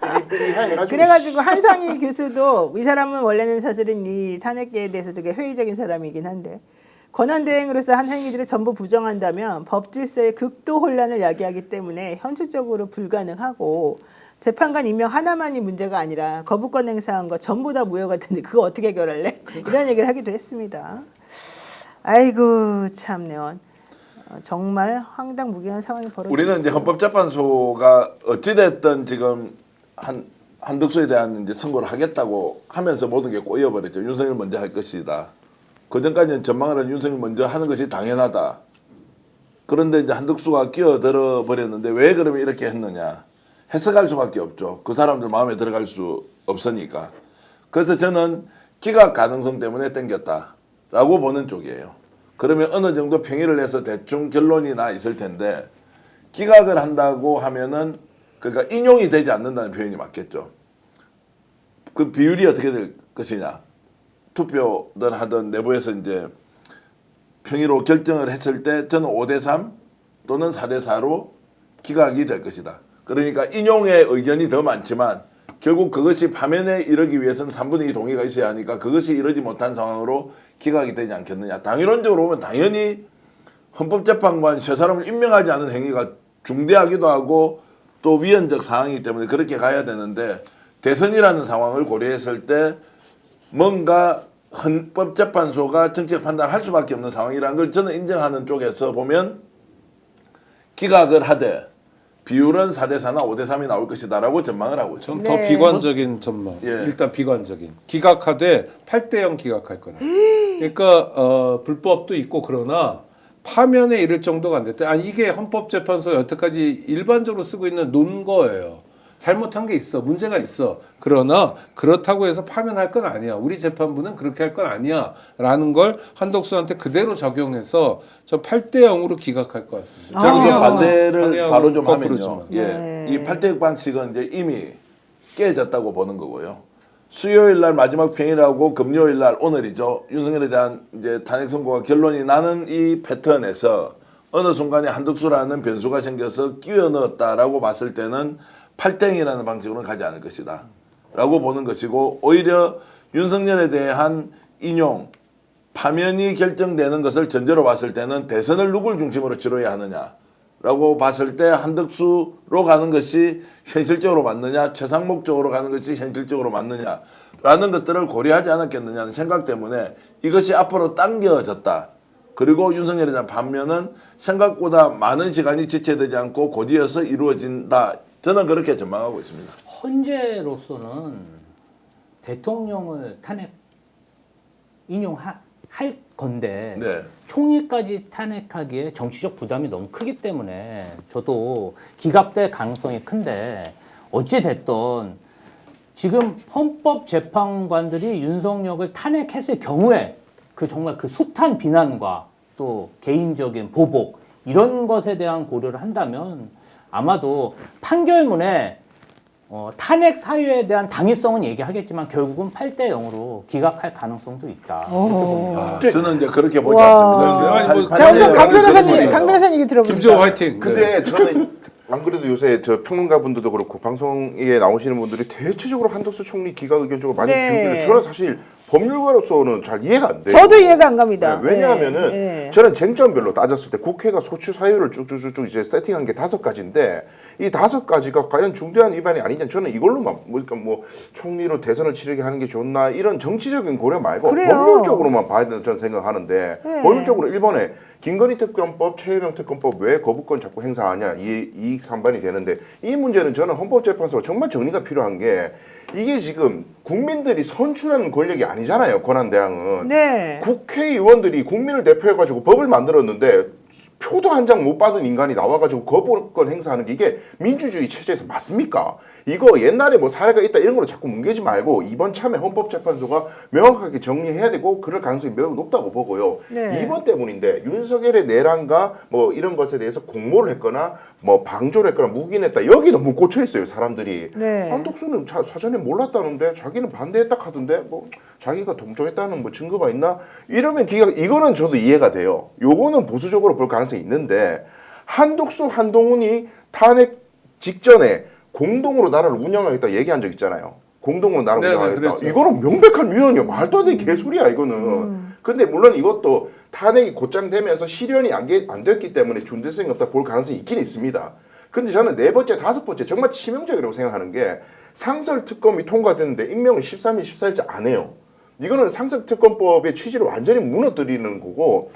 그래가지고 한상희 교수도 이 사람은 원래는 사실은 이 탄핵에 대해서 되게 회의적인 사람이긴 한데 권한대행으로서 한행위들을 전부 부정한다면 법질서의 극도 혼란을 야기하기 때문에 현실적으로 불가능하고 재판관 임명 하나만이 문제가 아니라 거부권 행사한 거 전부 다 무효가 되는데 그거 어떻게 해결할래? 이런 얘기를 하기도 했습니다. 아이고 참네요. 정말 황당무계한 상황이 벌어지고 우리는 이제 있어요. 헌법재판소가 어찌됐든 지금 한덕수에 대한 이제 선고를 하겠다고 하면서 모든 게 꼬여버렸죠. 윤석열 먼저 할 것이다. 그 전까지는 전망을 윤석열 먼저 하는 것이 당연하다. 그런데 이제 한덕수가 끼어들어 버렸는데 왜 그러면 이렇게 했느냐. 해석할 수밖에 없죠. 그 사람들 마음에 들어갈 수 없으니까. 그래서 저는 기각 가능성 때문에 땡겼다라고 보는 쪽이에요. 그러면 어느 정도 평의를 해서 대충 결론이 나 있을 텐데 기각을 한다고 하면은 그러니까 인용이 되지 않는다는 표현이 맞겠죠. 그 비율이 어떻게 될 것이냐. 투표든 하든 내부에서 이제 평의로 결정을 했을 때 저는 5대3 또는 4대4로 기각이 될 것이다. 그러니까 인용의 의견이 더 많지만 결국 그것이 파면에 이르기 위해서는 3분의 2 동의가 있어야 하니까 그것이 이르지 못한 상황으로 기각이 되지 않겠느냐. 당론적으로 보면 당연히 헌법재판관 세 사람을 임명하지 않은 행위가 중대하기도 하고 또 위헌적 사항이기 때문에 그렇게 가야 되는데 대선이라는 상황을 고려했을 때 뭔가 헌법재판소가 정치적 판단을 할 수밖에 없는 상황이라는 걸 저는 인정하는 쪽에서 보면 기각을 하되 비율은 4대4나 5대3이 나올 것이다라고 전망을 하고 있습니다. 좀 더 네. 비관적인 전망. 예. 일단 비관적인. 기각하되 8대0 기각할 거다. 그러니까 불법도 있고 그러나 파면에 이를 정도가 안 됐다. 아니 이게 헌법재판소 여태까지 일반적으로 쓰고 있는 논거예요. 잘못한 게 있어. 문제가 있어. 그러나 그렇다고 해서 파면할 건 아니야. 우리 재판부는 그렇게 할 건 아니야. 라는 걸 한덕수한테 그대로 적용해서 전 8대0으로 기각할 것 같습니다. 저는 그 아. 반대를 방향은 바로 좀 거꾸로 하면요. 좀. 예, 네. 이 8대6 방식은 이제 이미 깨졌다고 보는 거고요. 수요일 날 마지막 평일하고 금요일 날 오늘이죠. 윤석열에 대한 이제 탄핵 선고가 결론이 나는 이 패턴에서 어느 순간에 한덕수라는 변수가 생겨서 끼워 넣었다라고 봤을 때는 8대0이라는 방식으로는 가지 않을 것이다. 라고 보는 것이고 오히려 윤석열에 대한 인용, 파면이 결정되는 것을 전제로 봤을 때는 대선을 누굴 중심으로 치러야 하느냐라고 봤을 때 한덕수로 가는 것이 현실적으로 맞느냐, 최상목 쪽으로 가는 것이 현실적으로 맞느냐라는 것들을 고려하지 않았겠느냐는 생각 때문에 이것이 앞으로 당겨졌다. 그리고 윤석열에 대한 반면은 생각보다 많은 시간이 지체되지 않고 곧이어서 이루어진다. 저는 그렇게 전망하고 있습니다. 헌재로서는 대통령을 인용할 건데 네. 총리까지 탄핵하기에 정치적 부담이 너무 크기 때문에 저도 기각될 가능성이 큰데 어찌 됐든 지금 헌법재판관들이 윤석열을 탄핵했을 경우에 그 정말 그 숱한 비난과 또 개인적인 보복 이런 것에 대한 고려를 한다면 아마도 판결문에 탄핵 사유에 대한 당위성은 얘기하겠지만 결국은 8대0으로 기각할 가능성도 있다. 이렇게 봅니다. 저는 이제 그렇게 보지 와. 않습니다. 아니, 뭐 자 우선 강 판결문에 변호사님, 강 변호사님 얘기 들어보시죠. 김지호 화이팅. 근데 저는 안 그래도 요새 저 평론가분들도 그렇고 방송에 나오시는 분들이 대체적으로 한덕수 총리 기각 의견 쪽으로 많이 네. 키우길래 저는 사실 법률가로서는 잘 이해가 안 돼요. 저도 이해가 안 갑니다. 네, 왜냐하면은 네. 저는 쟁점별로 따졌을 때 국회가 소추 사유를 쭉쭉쭉쭉 이제 세팅한 게 5가지인데 이 5가지가 과연 중대한 위반이 아니냐 저는 이걸로만 그러니까 뭐 총리로 대선을 치르게 하는 게 좋나 이런 정치적인 고려 말고 그래요. 법률적으로만 봐야 된다고 저는 생각하는데 네. 법률적으로 일본에 김건희 특검법, 최혜병 특검법 왜 거부권 자꾸 행사하냐 이익 산반이 되는데 이 문제는 저는 헌법재판소가 정말 정리가 필요한 게 이게 지금 국민들이 선출하는 권력이 아니잖아요. 권한대항은. 네. 국회의원들이 국민을 대표해가지고 법을 만들었는데 표도 한 장 못 받은 인간이 나와가지고 거부권 행사하는 게 이게 민주주의 체제에서 맞습니까? 이거 옛날에 뭐 사례가 있다 이런 걸로 자꾸 뭉개지 말고 이번 참에 헌법재판소가 명확하게 정리해야 되고 그럴 가능성이 매우 높다고 보고요. 네. 이번 때문인데 윤석열의 내란과 뭐 이런 것에 대해서 공모를 했거나 뭐 방조를 했거나 묵인했다 여기 너무 꽂혀 있어요 사람들이. 네. 한덕수는 사전에 몰랐다는데 자기는 반대했다 하던데 뭐 자기가 동조했다는 뭐 증거가 있나? 이러면 이거는 저도 이해가 돼요. 요거는 보수적으로 볼 가능성이 있는데 한덕수 한동훈이 탄핵 직전에 공동으로 나라를 운영하겠다 얘기한 적 있잖아요. 공동으로 나라를 네네, 운영하겠다. 그랬죠. 이거는 명백한 위헌이요. 말도 안 되는 개소리야 이거는. 근데 물론 이것도 탄핵이 곧장되면서 실현이 안 됐기 때문에 준대성이 없다 볼 가능성이 있긴 있습니다. 근데 저는 네 번째, 다섯 번째 정말 치명적이라고 생각하는 게 상설특검이 통과됐는데 임명을 13일, 14일째 안 해요. 이거는 상설특검법의 취지를 완전히 무너뜨리는 거고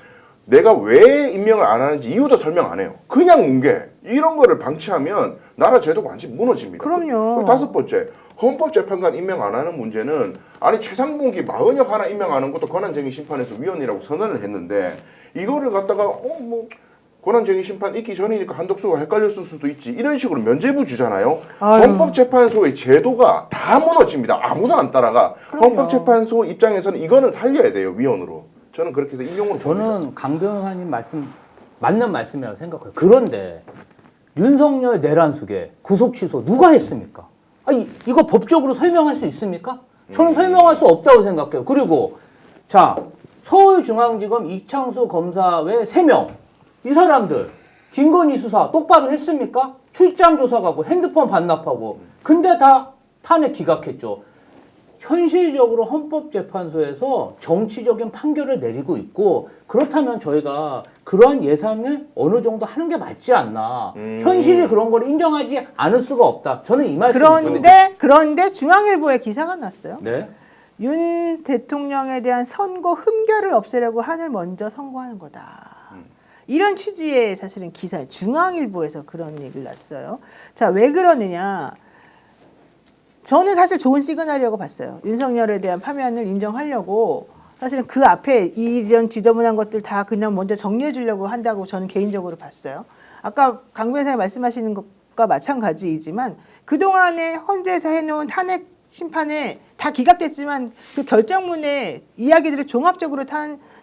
내가 왜 임명을 안 하는지 이유도 설명 안 해요. 그냥 뭉개. 이런 거를 방치하면 나라 제도가 완전히 무너집니다. 그럼요. 그리고 다섯 번째, 헌법재판관 임명 안 하는 문제는 아니 최상봉기 마은혁 하나 임명하는 것도 권한쟁의 심판에서 위헌이라고 선언을 했는데 이거를 갖다가 뭐 권한쟁의 심판 있기 전이니까 한덕수가 헷갈렸을 수도 있지 이런 식으로 면죄부 주잖아요. 아유. 헌법재판소의 제도가 다 무너집니다. 아무도 안 따라가. 그럼요. 헌법재판소 입장에서는 이거는 살려야 돼요. 위헌으로. 저는 그렇게 해서 인용으로 봅니다. 저는 강 변호사님 말씀 맞는 말씀이라고 생각해요. 그런데 윤석열 내란 수계 구속 취소 누가 했습니까? 아니 이거 법적으로 설명할 수 있습니까? 저는 설명할 수 없다고 생각해요. 그리고 자 서울중앙지검 이창수 검사 외 3명 이 사람들 김건희 수사 똑바로 했습니까? 출장 조사 가고 핸드폰 반납하고 근데 다 탄핵 기각했죠. 현실적으로 헌법재판소에서 정치적인 판결을 내리고 있고 그렇다면 저희가 그러한 예상을 어느 정도 하는 게 맞지 않나. 현실이 그런 걸 인정하지 않을 수가 없다. 저는 이 말씀입니다. 그런데 중앙일보에 기사가 났어요. 네. 윤 대통령에 대한 선고 흠결을 없애려고 한을 먼저 선고하는 거다. 이런 취지의 사실은 기사 중앙일보에서 그런 얘기를 났어요. 자, 왜 그러느냐? 저는 사실 좋은 시그널이라고 봤어요. 윤석열에 대한 파면을 인정하려고 사실은 그 앞에 이런 지저분한 것들 다 그냥 먼저 정리해 주려고 한다고 저는 개인적으로 봤어요. 아까 강 변호사님 말씀하시는 것과 마찬가지이지만 그동안에 헌재에서 해놓은 탄핵 심판에 다 기각됐지만 그 결정문의 이야기들을 종합적으로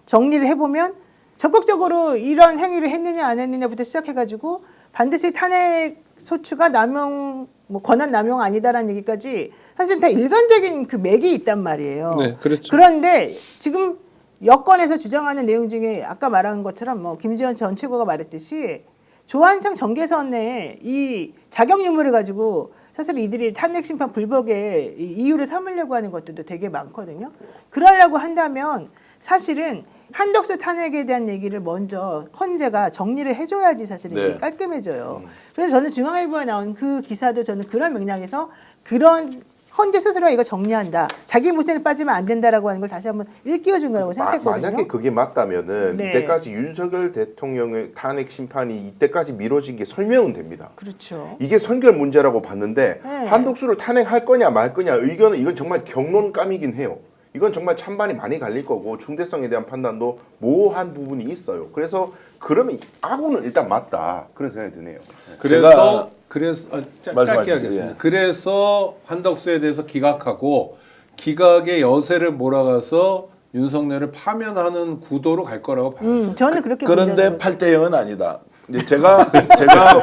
정리를 해보면 적극적으로 이런 행위를 했느냐 안 했느냐부터 시작해가지고 반드시 탄핵 소추가 남용 뭐 권한 남용 아니다라는 얘기까지 사실 다 일관적인 그 맥이 있단 말이에요. 네, 그렇죠. 그런데 지금 여권에서 주장하는 내용 중에 아까 말한 것처럼 뭐 김지원 전 최고가 말했듯이 조한창 정계선의 이 자격 유무를 가지고 사실 이들이 탄핵 심판 불복의 이유를 삼으려고 하는 것들도 되게 많거든요. 그러려고 한다면 사실은 한덕수 탄핵에 대한 얘기를 먼저 헌재가 정리를 해줘야지 사실은 이게 네. 깔끔해져요. 그래서 저는 중앙일보에 나온 그 기사도 저는 그런 맥락에서 그런 헌재 스스로가 이거 정리한다. 자기 무쇠는 빠지면 안 된다라고 하는 걸 다시 한번 일깨워준 거라고 생각했거든요. 만약에 그게 맞다면은 네. 이때까지 윤석열 대통령의 탄핵 심판이 이때까지 미뤄진 게 설명은 됩니다. 그렇죠. 이게 선결 문제라고 봤는데 네. 한덕수를 탄핵할 거냐 말 거냐 의견은 이건 정말 경론감이긴 해요. 이건 정말 찬반이 많이 갈릴 거고 중대성에 대한 판단도 모호한 부분이 있어요. 그래서 그러면 아군은 일단 맞다 그런 생각이 드네요. 그래서 짧게 말씀하십시오. 하겠습니다. 예. 그래서 한덕수에 대해서 기각하고 기각의 여세를 몰아가서 윤석열을 파면하는 구도로 갈 거라고 봐요. 저는 그렇게 그런데 본다는 8대 0은 아니다. 이제 제가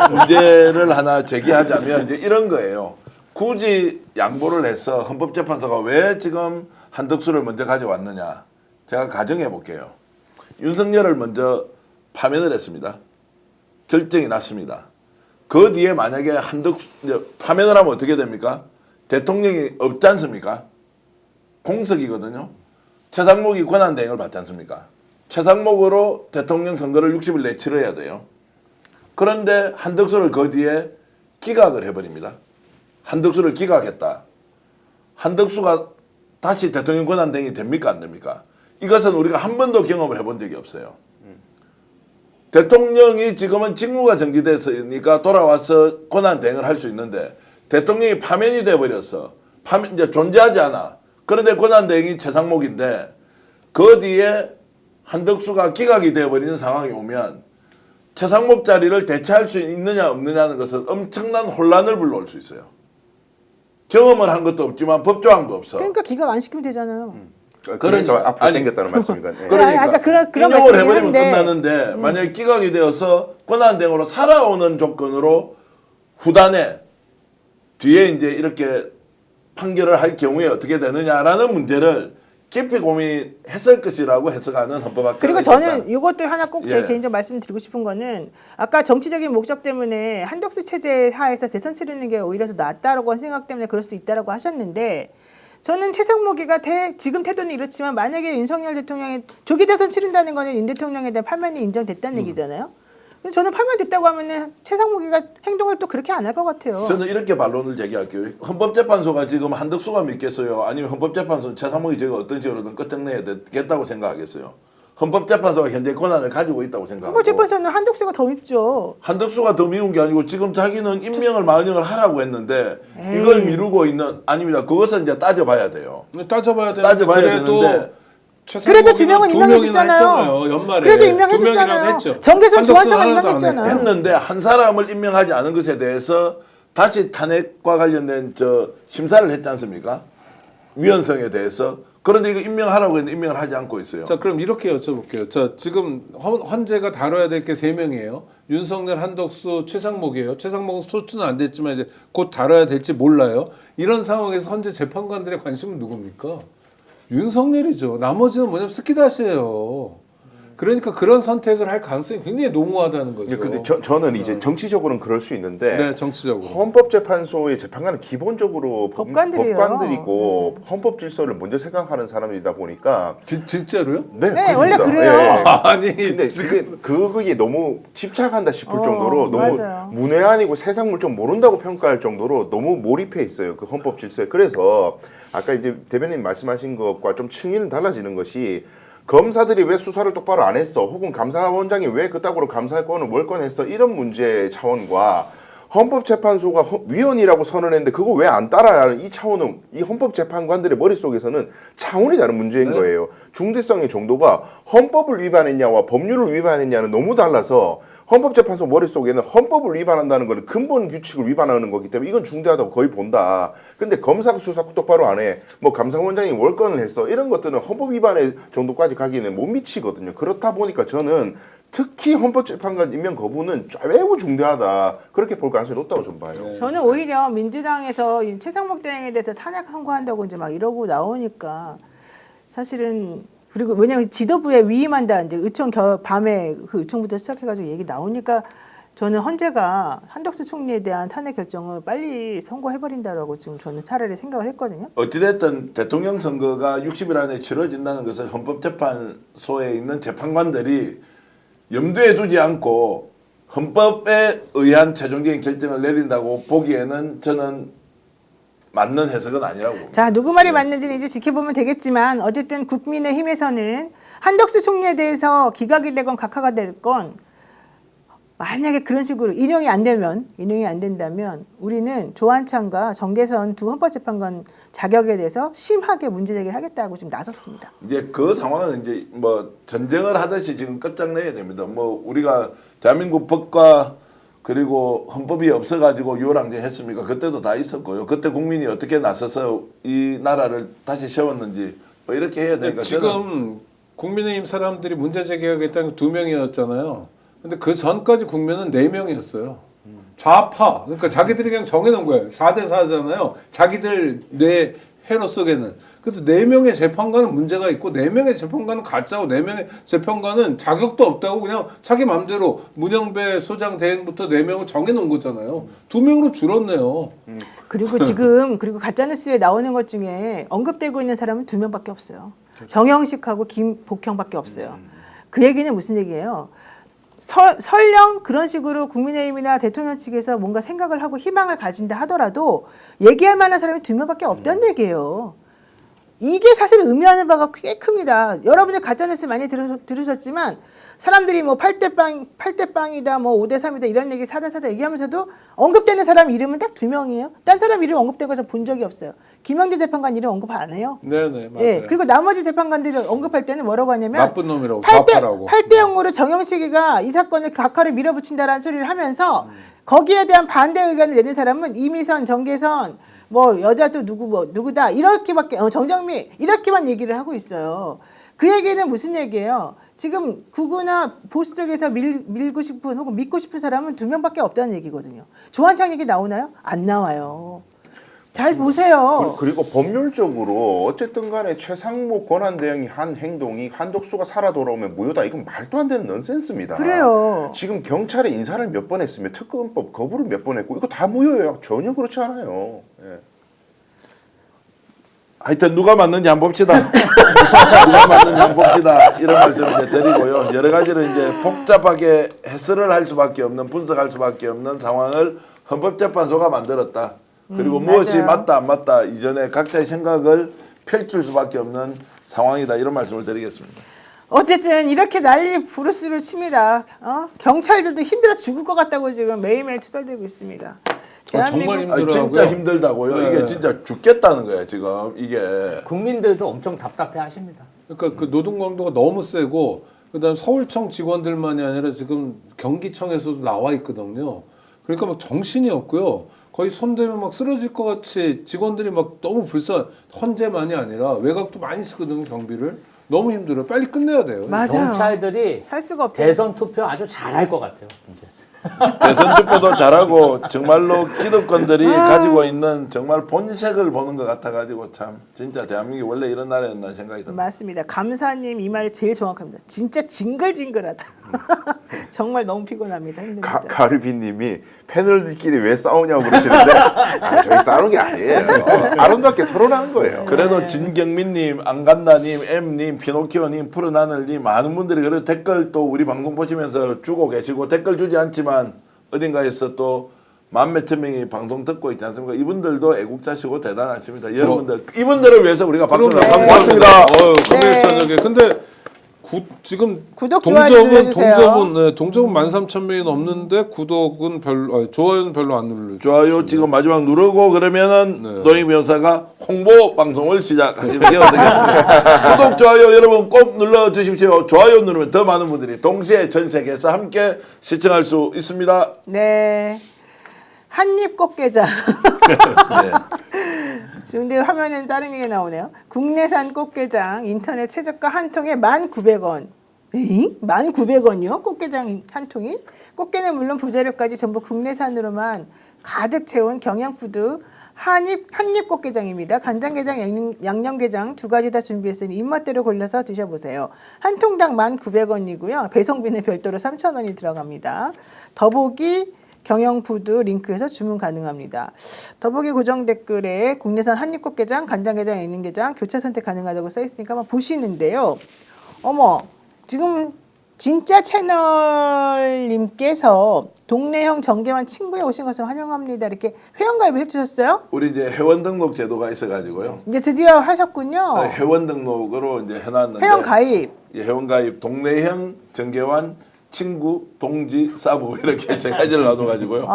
문제를 하나 제기하자면 이제 이런 거예요. 굳이 양보를 해서 헌법재판소가 왜 지금 한덕수를 먼저 가져왔느냐. 제가 가정해 볼게요. 윤석열을 먼저 파면을 했습니다. 결정이 났습니다. 그 뒤에 만약에 파면을 하면 어떻게 됩니까? 대통령이 없지 않습니까? 공석이거든요. 최상목이 권한대행을 받지 않습니까? 최상목으로 대통령 선거를 60일 내에 치러야 돼요. 그런데 한덕수를 그 뒤에 기각을 해버립니다. 한덕수를 기각했다. 한덕수가 다시 대통령 권한대행이 됩니까 안 됩니까? 이것은 우리가 한 번도 경험을 해본 적이 없어요. 대통령이 지금은 직무가 정지됐으니까 돌아와서 권한대행을 할 수 있는데 대통령이 파면이 돼버렸어. 이제 존재하지 않아. 그런데 권한대행이 최상목인데 그 뒤에 한덕수가 기각이 돼버리는 상황이 오면 최상목 자리를 대체할 수 있느냐 없느냐는 것은 엄청난 혼란을 불러올 수 있어요. 경험을 한 것도 없지만 법조항도 없어. 그러니까 기각 안 시키면 되잖아요. 그러니까 앞으로 아니, 당겼다는 말씀인가? 네. 그러니까 그런 인용을 말씀이긴 해버리면 한데. 끝나는데 만약에 기각이 되어서 권한대행으로 살아오는 조건으로 후단에 뒤에 이제 이렇게 판결을 할 경우에 어떻게 되느냐라는 문제를 깊이 고민했을 것이라고 해석하는 헌법학자. 그리고 저는 이것도 하나 꼭 제 예. 개인적 말씀드리고 싶은 거는 아까 정치적인 목적 때문에 한덕수 체제 하에서 대선 치르는 게 오히려 더 낫다라고 한 생각 때문에 그럴 수 있다라고 하셨는데 저는 최상목이가 지금 태도는 이렇지만 만약에 윤석열 대통령이 조기 대선 치른다는 거는 윤 대통령에 대한 파면이 인정됐다는 얘기잖아요. 근데 저는 파면됐다고 하면은 최상목이가 행동을 또 그렇게 안 할 것 같아요. 저는 이렇게 반론을 제기할게요. 헌법재판소가 지금 한덕수가 믿겠어요? 아니면 헌법재판소는 최상목이 제가 어떤 식으로든 끝장내야 되겠다고 생각하겠어요? 헌법재판소가 현재 권한을 가지고 있다고 생각하고 헌법재판소는 한덕수가 더 밉죠. 한덕수가 더 미운 게 아니고 지금 자기는 임명을 마은영을 하라고 했는데 이걸 미루고 있는 아닙니다. 그것은 이제 따져봐야 돼요. 따져봐야 되는데 따져봐야 그래도 되는데 그래도 두 명은 명이나 임명해줬잖아요. 했잖아요. 연말에 그래도 두 명이라고 임명해줬잖아요. 했죠. 정계선 한덕수는 조한창을 하나도 안 임명했잖아요. 했는데 한 사람을 임명하지 않은 것에 대해서 다시 탄핵과 관련된 심사를 했지 않습니까? 위헌성에 대해서. 그런데 이거 임명하라고 했는데 임명을 하지 않고 있어요. 자, 그럼 이렇게 여쭤볼게요. 자, 지금 헌재가 다뤄야 될 게 3명이에요. 윤석열, 한덕수, 최상목이에요. 최상목은 소추는 안 됐지만 이제 곧 다뤄야 될지 몰라요. 이런 상황에서 헌재 재판관들의 관심은 누굽니까? 윤석열이죠. 나머지는 뭐냐면 스키다시예요. 그러니까 그런 선택을 할 가능성이 굉장히 농후하다는 거죠. 예, 근데 저는 이제 정치적으로는 그럴 수 있는데 네, 정치적으로. 헌법재판소의 재판관은 기본적으로 법관들이에요. 법관들이고 헌법 질서를 먼저 생각하는 사람이다 보니까 진짜로요? 네, 네, 그렇습니다. 원래 그래요. 예. 아니, 근데 그게 너무 집착한다 싶을 정도로 너무 맞아요. 문외한이고 세상 물정 모른다고 평가할 정도로 너무 몰입해 있어요. 그 헌법 질서에. 그래서 아까 이제 대변인 말씀하신 것과 좀 층위는 달라지는 것이 검사들이 왜 수사를 똑바로 안 했어? 혹은 감사원장이 왜 그따구로 감사권을 월권했어? 이런 문제 차원과 헌법재판소가 위헌이라고 선언했는데 그거 왜 안 따라라는 이 차원은 이 헌법재판관들의 머릿속에서는 차원이 다른 문제인 거예요. 중대성의 정도가 헌법을 위반했냐와 법률을 위반했냐는 너무 달라서 헌법재판소 머릿속에는 헌법을 위반한다는 것은 근본 규칙을 위반하는 거기 때문에 이건 중대하다고 거의 본다. 근데 검사가 수사 똑바로 안 해. 뭐 감사원장이 월권을 했어. 이런 것들은 헌법 위반의 정도까지 가기에는 못 미치거든요. 그렇다 보니까 저는 특히 헌법재판관 임명 거부는 매우 중대하다. 그렇게 볼 가능성이 높다고 좀 봐요. 저는 오히려 민주당에서 이 최상목 대행에 대해서 탄핵 선고한다고 이제 막 이러고 나오니까 사실은 그리고 왜냐면 지도부에 위임한다 이제 의총 밤에 그 의총부터 시작해가지고 얘기 나오니까 저는 헌재가 한덕수 총리에 대한 탄핵 결정을 빨리 선고해버린다라고 지금 저는 차라리 생각을 했거든요. 어찌됐든 대통령 선거가 60일 안에 치러진다는 것을 헌법재판소에 있는 재판관들이 염두에 두지 않고 헌법에 의한 최종적인 결정을 내린다고 보기에는 저는 맞는 해석은 아니라고 봅니다. 자, 누구 말이 맞는지는 이제 지켜보면 되겠지만 어쨌든 국민의힘에서는 한덕수 총리에 대해서 기각이 되건 각하가 되건 만약에 그런 식으로 인용이 안 된다면 우리는 조한창과 정계선 두 헌법재판관 자격에 대해서 심하게 문제 제기를 하겠다고 지금 나섰습니다. 이제 그 상황은 이제 뭐 전쟁을 하듯이 지금 끝장내야 됩니다. 뭐 우리가 대한민국 법과 그리고 헌법이 없어가지고 유월항쟁했습니까? 그때도 다 있었고요. 그때 국민이 어떻게 나서서 이 나라를 다시 세웠는지 뭐 이렇게 해야 되니까 지금 국민의힘 사람들이 문제 제기하겠다는 게 2명이었잖아요. 근데 그 전까지 국면은 4명이었어요. 좌파. 그러니까 자기들이 그냥 정해놓은 거예요. 4대 4잖아요. 자기들 뇌 회로 속에는. 그래서 4명의 재판관은 문제가 있고 4명의 재판관은 가짜고 4명의 재판관은 자격도 없다고 그냥 자기 맘대로 문영배 소장 대행부터 4명을 정해놓은 거잖아요. 2명으로 줄었네요. 그리고 지금 그리고 가짜뉴스에 나오는 것 중에 언급되고 있는 사람은 2명밖에 없어요. 정영식하고 김복형밖에 없어요. 그 얘기는 무슨 얘기예요? 설령 그런 식으로 국민의힘이나 대통령 측에서 뭔가 생각을 하고 희망을 가진다 하더라도 얘기할 만한 사람이 2명밖에 없다는 얘기예요. 이게 사실 의미하는 바가 꽤 큽니다. 여러분들 가짜뉴스 많이 들으셨지만 사람들이 뭐 8대 빵이다, 뭐 5대3이다 이런 얘기 4대4다 얘기하면서도 언급되는 사람 이름은 딱 2명이에요. 딴 사람 이름 언급된 거 본 적이 없어요. 김영재 재판관 이름 언급 안 해요. 네네 맞아요. 예, 그리고 나머지 재판관들이 언급할 때는 뭐라고 하냐면 나쁜 놈이라고 좌파라고. 8대 0으로 정영식이가 이 사건을 각하를 밀어붙인다라는 소리를 하면서 거기에 대한 반대 의견을 내는 사람은 이미선, 정계선, 뭐 여자 또 누구 뭐 누구다 이렇게밖에 정정미 이렇게만 얘기를 하고 있어요. 그 얘기는 무슨 얘기예요? 지금 구구나 보수 쪽에서 밀고 싶은 혹은 믿고 싶은 사람은 2명밖에 없다는 얘기거든요. 조한창 얘기 나오나요? 안 나와요. 잘 보세요. 그리고 법률적으로 어쨌든 간에 최상무 권한대행이 한 행동이 한덕수가 살아 돌아오면 무효다. 이건 말도 안 되는 넌센스입니다. 그래요. 지금 경찰에 인사를 몇 번 했으며 특검법 거부를 몇 번 했고 이거 다 무효예요. 전혀 그렇지 않아요. 예. 하여튼 누가 맞는지 한번 봅시다. 누가 맞는지 한번 봅시다. 이런 말씀을 이제 드리고요. 여러 가지로 이제 복잡하게 해설을 할 수밖에 없는 분석할 수밖에 없는 상황을 헌법재판소가 만들었다. 그리고 무엇이 맞아요. 맞다 안 맞다 이전에 각자의 생각을 펼칠 수밖에 없는 상황이다. 이런 말씀을 드리겠습니다. 어쨌든 이렇게 난리 부르스를 칩니다. 경찰들도 힘들어 죽을 것 같다고 지금 매일매일 투덜대고 있습니다. 정말 대한민국 아니, 진짜 힘들어하고요. 힘들다고요. 네. 이게 진짜 죽겠다는 거예요. 지금 이게. 국민들도 엄청 답답해 하십니다. 그러니까 그 노동 강도가 너무 세고 그다음 서울청 직원들만이 아니라 지금 경기청에서도 나와 있거든요. 그러니까 막 정신이 없고요. 거의 손대면 막 쓰러질 것 같이 직원들이 막 너무 헌재만이 아니라 외곽도 많이 쓰거든요. 경비를. 너무 힘들어요. 빨리 끝내야 돼요. 맞아요. 경찰들이 살 수가 없대요. 대선 투표 아주 잘할 것 같아요. 이제. 대선 투표도 잘하고 정말로 기득권들이 가지고 있는 정말 본색을 보는 것 같아가지고 참 진짜 대한민국이 원래 이런 나라였나 생각이 듭니다. 맞습니다. 감사님 이 말이 제일 정확합니다. 진짜 징글징글하다. 정말 너무 피곤합니다. 힘듭니다. 가르비님이 패널들끼리 왜 싸우냐고 그러시는데 저희 싸우는 게 아니에요. 아름답게 토론하는 거예요. 그래도 진경민님, 안간나님, M님, 피노키오님, 푸른하늘님 많은 분들이 그래도 댓글 또 우리 방송 보시면서 주고 계시고 댓글 주지 않지만 어딘가에서 또 만몇천 명이 방송 듣고 있지 않습니까? 이분들도 애국자시고 대단하십니다. 여러분들 이분들을 위해서 우리가 박수를 한번 고맙습니다. 금요일 네. 저녁에. 근데 근데 구독, 좋아요 눌러주세요. 동접은 13,000명이 넘는데 구독은 좋아요는 별로 안 눌러주죠. 좋아요 지금 마지막 누르고 그러면은 네. 노영 변호사가 홍보 방송을 시작하시는 게 어떻겠습니까? 구독 좋아요 여러분 꼭 눌러 주십시오. 좋아요 누르면 더 많은 분들이 동시에 전 세계에서 함께 시청할 수 있습니다. 네. 한입 꽃게장. 네. 근데 화면에는 다른 게 나오네요. 국내산 꽃게장 인터넷 최저가 한 통에 1,900원. 에이? 1,900원이요? 꽃게장 한 통이? 꽃게는 물론 부재료까지 전부 국내산으로만 가득 채운 경양푸드 한입 꽃게장입니다. 간장게장, 양념게장 두 가지 다 준비했으니 입맛대로 골라서 드셔보세요. 한 통당 1,900원이고요. 배송비는 별도로 3,000원이 들어갑니다. 더보기 경영푸드 링크에서 주문 가능합니다. 더보기 고정 댓글에 국내산 한입꽃게장, 간장게장, 양념게장 교차 선택 가능하다고 써있으니까 한번 보시는데요. 어머, 지금 진짜 채널님께서 동네형 정계환 친구에 오신 것을 환영합니다. 이렇게 회원가입을 해주셨어요? 우리 이제 회원 등록 제도가 있어가지고요. 이제 드디어 하셨군요. 회원 등록으로 이제 해놨는데 회원가입. 예, 회원가입 동네형 정계환 친구 동지 사부 이렇게 세 가지를 놔둬가지고요.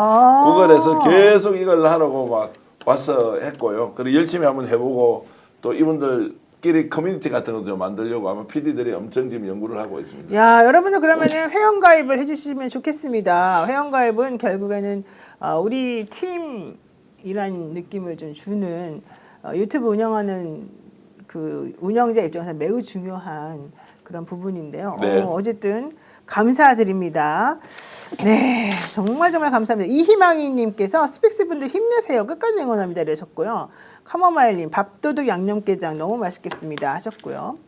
구글에서 계속 이걸 하라고 막 와서 했고요. 그리고 열심히 한번 해보고 또 이분들끼리 커뮤니티 같은 거 좀 만들려고 아마 PD들이 엄청 지금 연구를 하고 있습니다. 야, 여러분들 그러면은 회원가입을 해주시면 좋겠습니다. 회원가입은 결국에는 우리 팀이란 느낌을 좀 주는 유튜브 운영하는 그 운영자 입장에서 매우 중요한 그런 부분인데요. 네. 어쨌든 감사드립니다. 네, 정말 감사합니다. 이희망이님께서 스픽스 분들 힘내세요. 끝까지 응원합니다. 이러셨고요. 카모마일님 밥도둑 양념게장 너무 맛있겠습니다 하셨고요.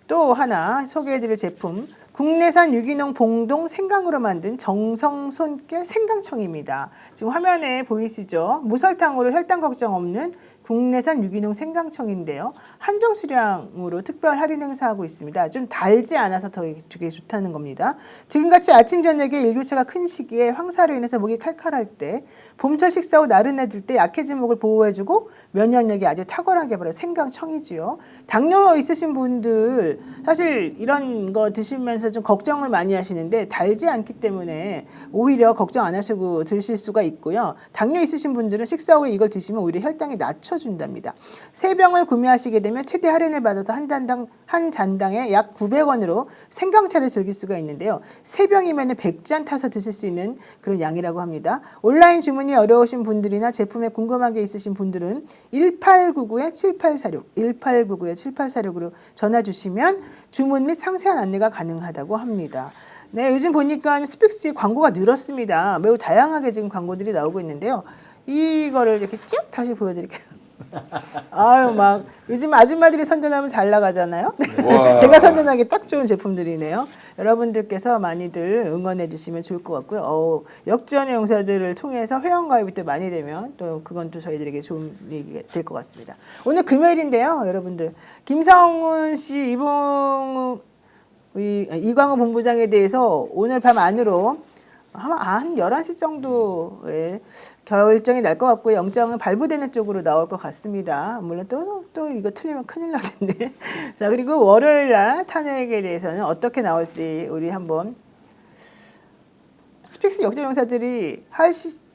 또 하나 소개해드릴 제품 국내산 유기농 봉동 생강으로 만든 정성 손길 생강청입니다. 지금 화면에 보이시죠? 무설탕으로 혈당 걱정 없는 국내산 유기농 생강청인데요. 한정 수량으로 특별 할인 행사하고 있습니다. 좀 달지 않아서 되게 좋다는 겁니다. 지금같이 아침 저녁에 일교차가 큰 시기에 황사로 인해서 목이 칼칼할 때 봄철 식사 후 나른해질 때 약해진 목을 보호해주고 면역력이 아주 탁월하게 바로 생강청이지요. 당뇨 있으신 분들 사실 이런 거 드시면서 좀 걱정을 많이 하시는데 달지 않기 때문에 오히려 걱정 안 하시고 드실 수가 있고요. 당뇨 있으신 분들은 식사 후에 이걸 드시면 오히려 혈당이 낮춰 합쳐준답니다. 3병을 구매하시게 되면 최대 할인을 받아서 한 잔당에 약 900원으로 생강차를 즐길 수가 있는데요. 3병이면 100잔 타서 드실 수 있는 그런 양이라고 합니다. 온라인 주문이 어려우신 분들이나 제품에 궁금한 게 있으신 분들은 1899-7846, 1899-7846으로 전화 주시면 주문 및 상세한 안내가 가능하다고 합니다. 네, 요즘 보니까 스픽스의 광고가 늘었습니다. 매우 다양하게 지금 광고들이 나오고 있는데요. 이거를 이렇게 쭉 다시 보여드릴게요. 아유, 막 요즘 아줌마들이 선전하면 잘 나가잖아요. 와. 제가 선전하기 딱 좋은 제품들이네요. 여러분들께서 많이들 응원해 주시면 좋을 것 같고요. 역전의 용사들을 통해서 회원가입이 또 많이 되면 또 그건 또 저희들에게 좋은 얘기가 될 것 같습니다. 오늘 금요일인데요, 여러분들. 김성훈 씨, 이광호 본부장에 대해서 오늘 밤 안으로 한 11시 정도에 결정이 날 것 같고 영장은 발부되는 쪽으로 나올 것 같습니다. 물론 또 이거 틀리면 큰일 나겠네. 자, 그리고 월요일 날 탄핵에 대해서는 어떻게 나올지 우리 한번 스픽스 역전용사들이 할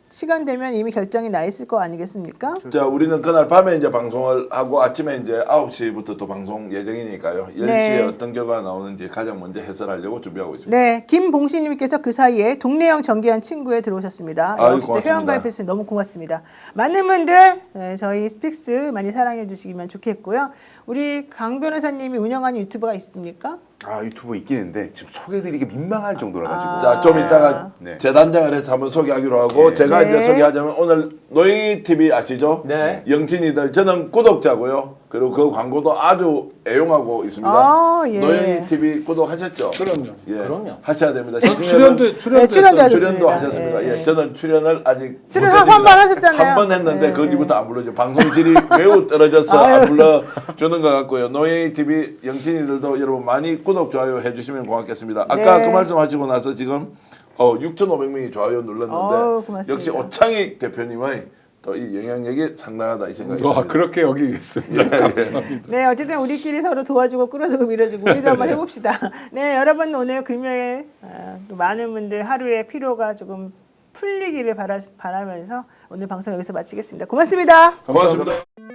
시간 되면 이미 결정이 나 있을 거 아니겠습니까? 자, 우리는 그날 밤에 이제 방송을 하고 아침에 이제 9시부터 또 방송 예정이니까요. 10시에 네. 어떤 결과가 나오는지 가장 먼저 해설하려고 준비하고 있습니다. 네, 김봉신님께서 그 사이에 동네형 정기한 친구에 들어오셨습니다. 아유, 역시 고맙습니다. 회원가입해주셔서 너무 고맙습니다. 많은 분들 저희 스픽스 많이 사랑해 주시면 좋겠고요. 우리 강 변호사님이 운영하는 유튜브가 있습니까? 아 유튜브 있긴 있는데 지금 소개드리기 민망할 정도라 가지고. 자, 좀 이따가 네. 재단장을 해서 한번 소개하기로 하고 네. 제가 네. 이제 소개하자면 오늘 노영희 TV 아시죠? 네. 영진이들 저는 구독자고요. 그리고 그 광고도 아주 애용하고 있습니다. 아, 예. 노영희 TV 구독하셨죠? 그럼요. 예. 그럼요. 하셔야 됩니다. 저 시중에는 네, 출연도 출연도 했어요. 출연도 하셨습니다. 하셨습니다. 예. 예, 저는 출연을 아직 출연 못했습니다. 한 번 하셨잖아요. 한 번 했는데 예, 그 뒤부터 안 불러줘. 방송질이 매우 떨어져서 안 불러주는 것 같고요. 노예이 TV 영진이들도 여러분 많이 구독 좋아요 해주시면 고맙겠습니다. 아까 네. 그 말씀 하시고 나서 지금 6,500명이 좋아요 눌렀는데 고맙습니다. 역시 오창익 대표님의 또 이 영향력이 상당하다 이 생각이 와, 듭니다. 그렇게 여기겠습니다. 감사합니다. 네, 어쨌든 우리끼리 서로 도와주고 끌어주고 밀어주고 우리도 한번 해봅시다. 네, 여러분 오늘 금요일 또 많은 분들 하루의 피로가 조금 풀리기를 바라면서 오늘 방송 여기서 마치겠습니다. 고맙습니다. 고맙습니다.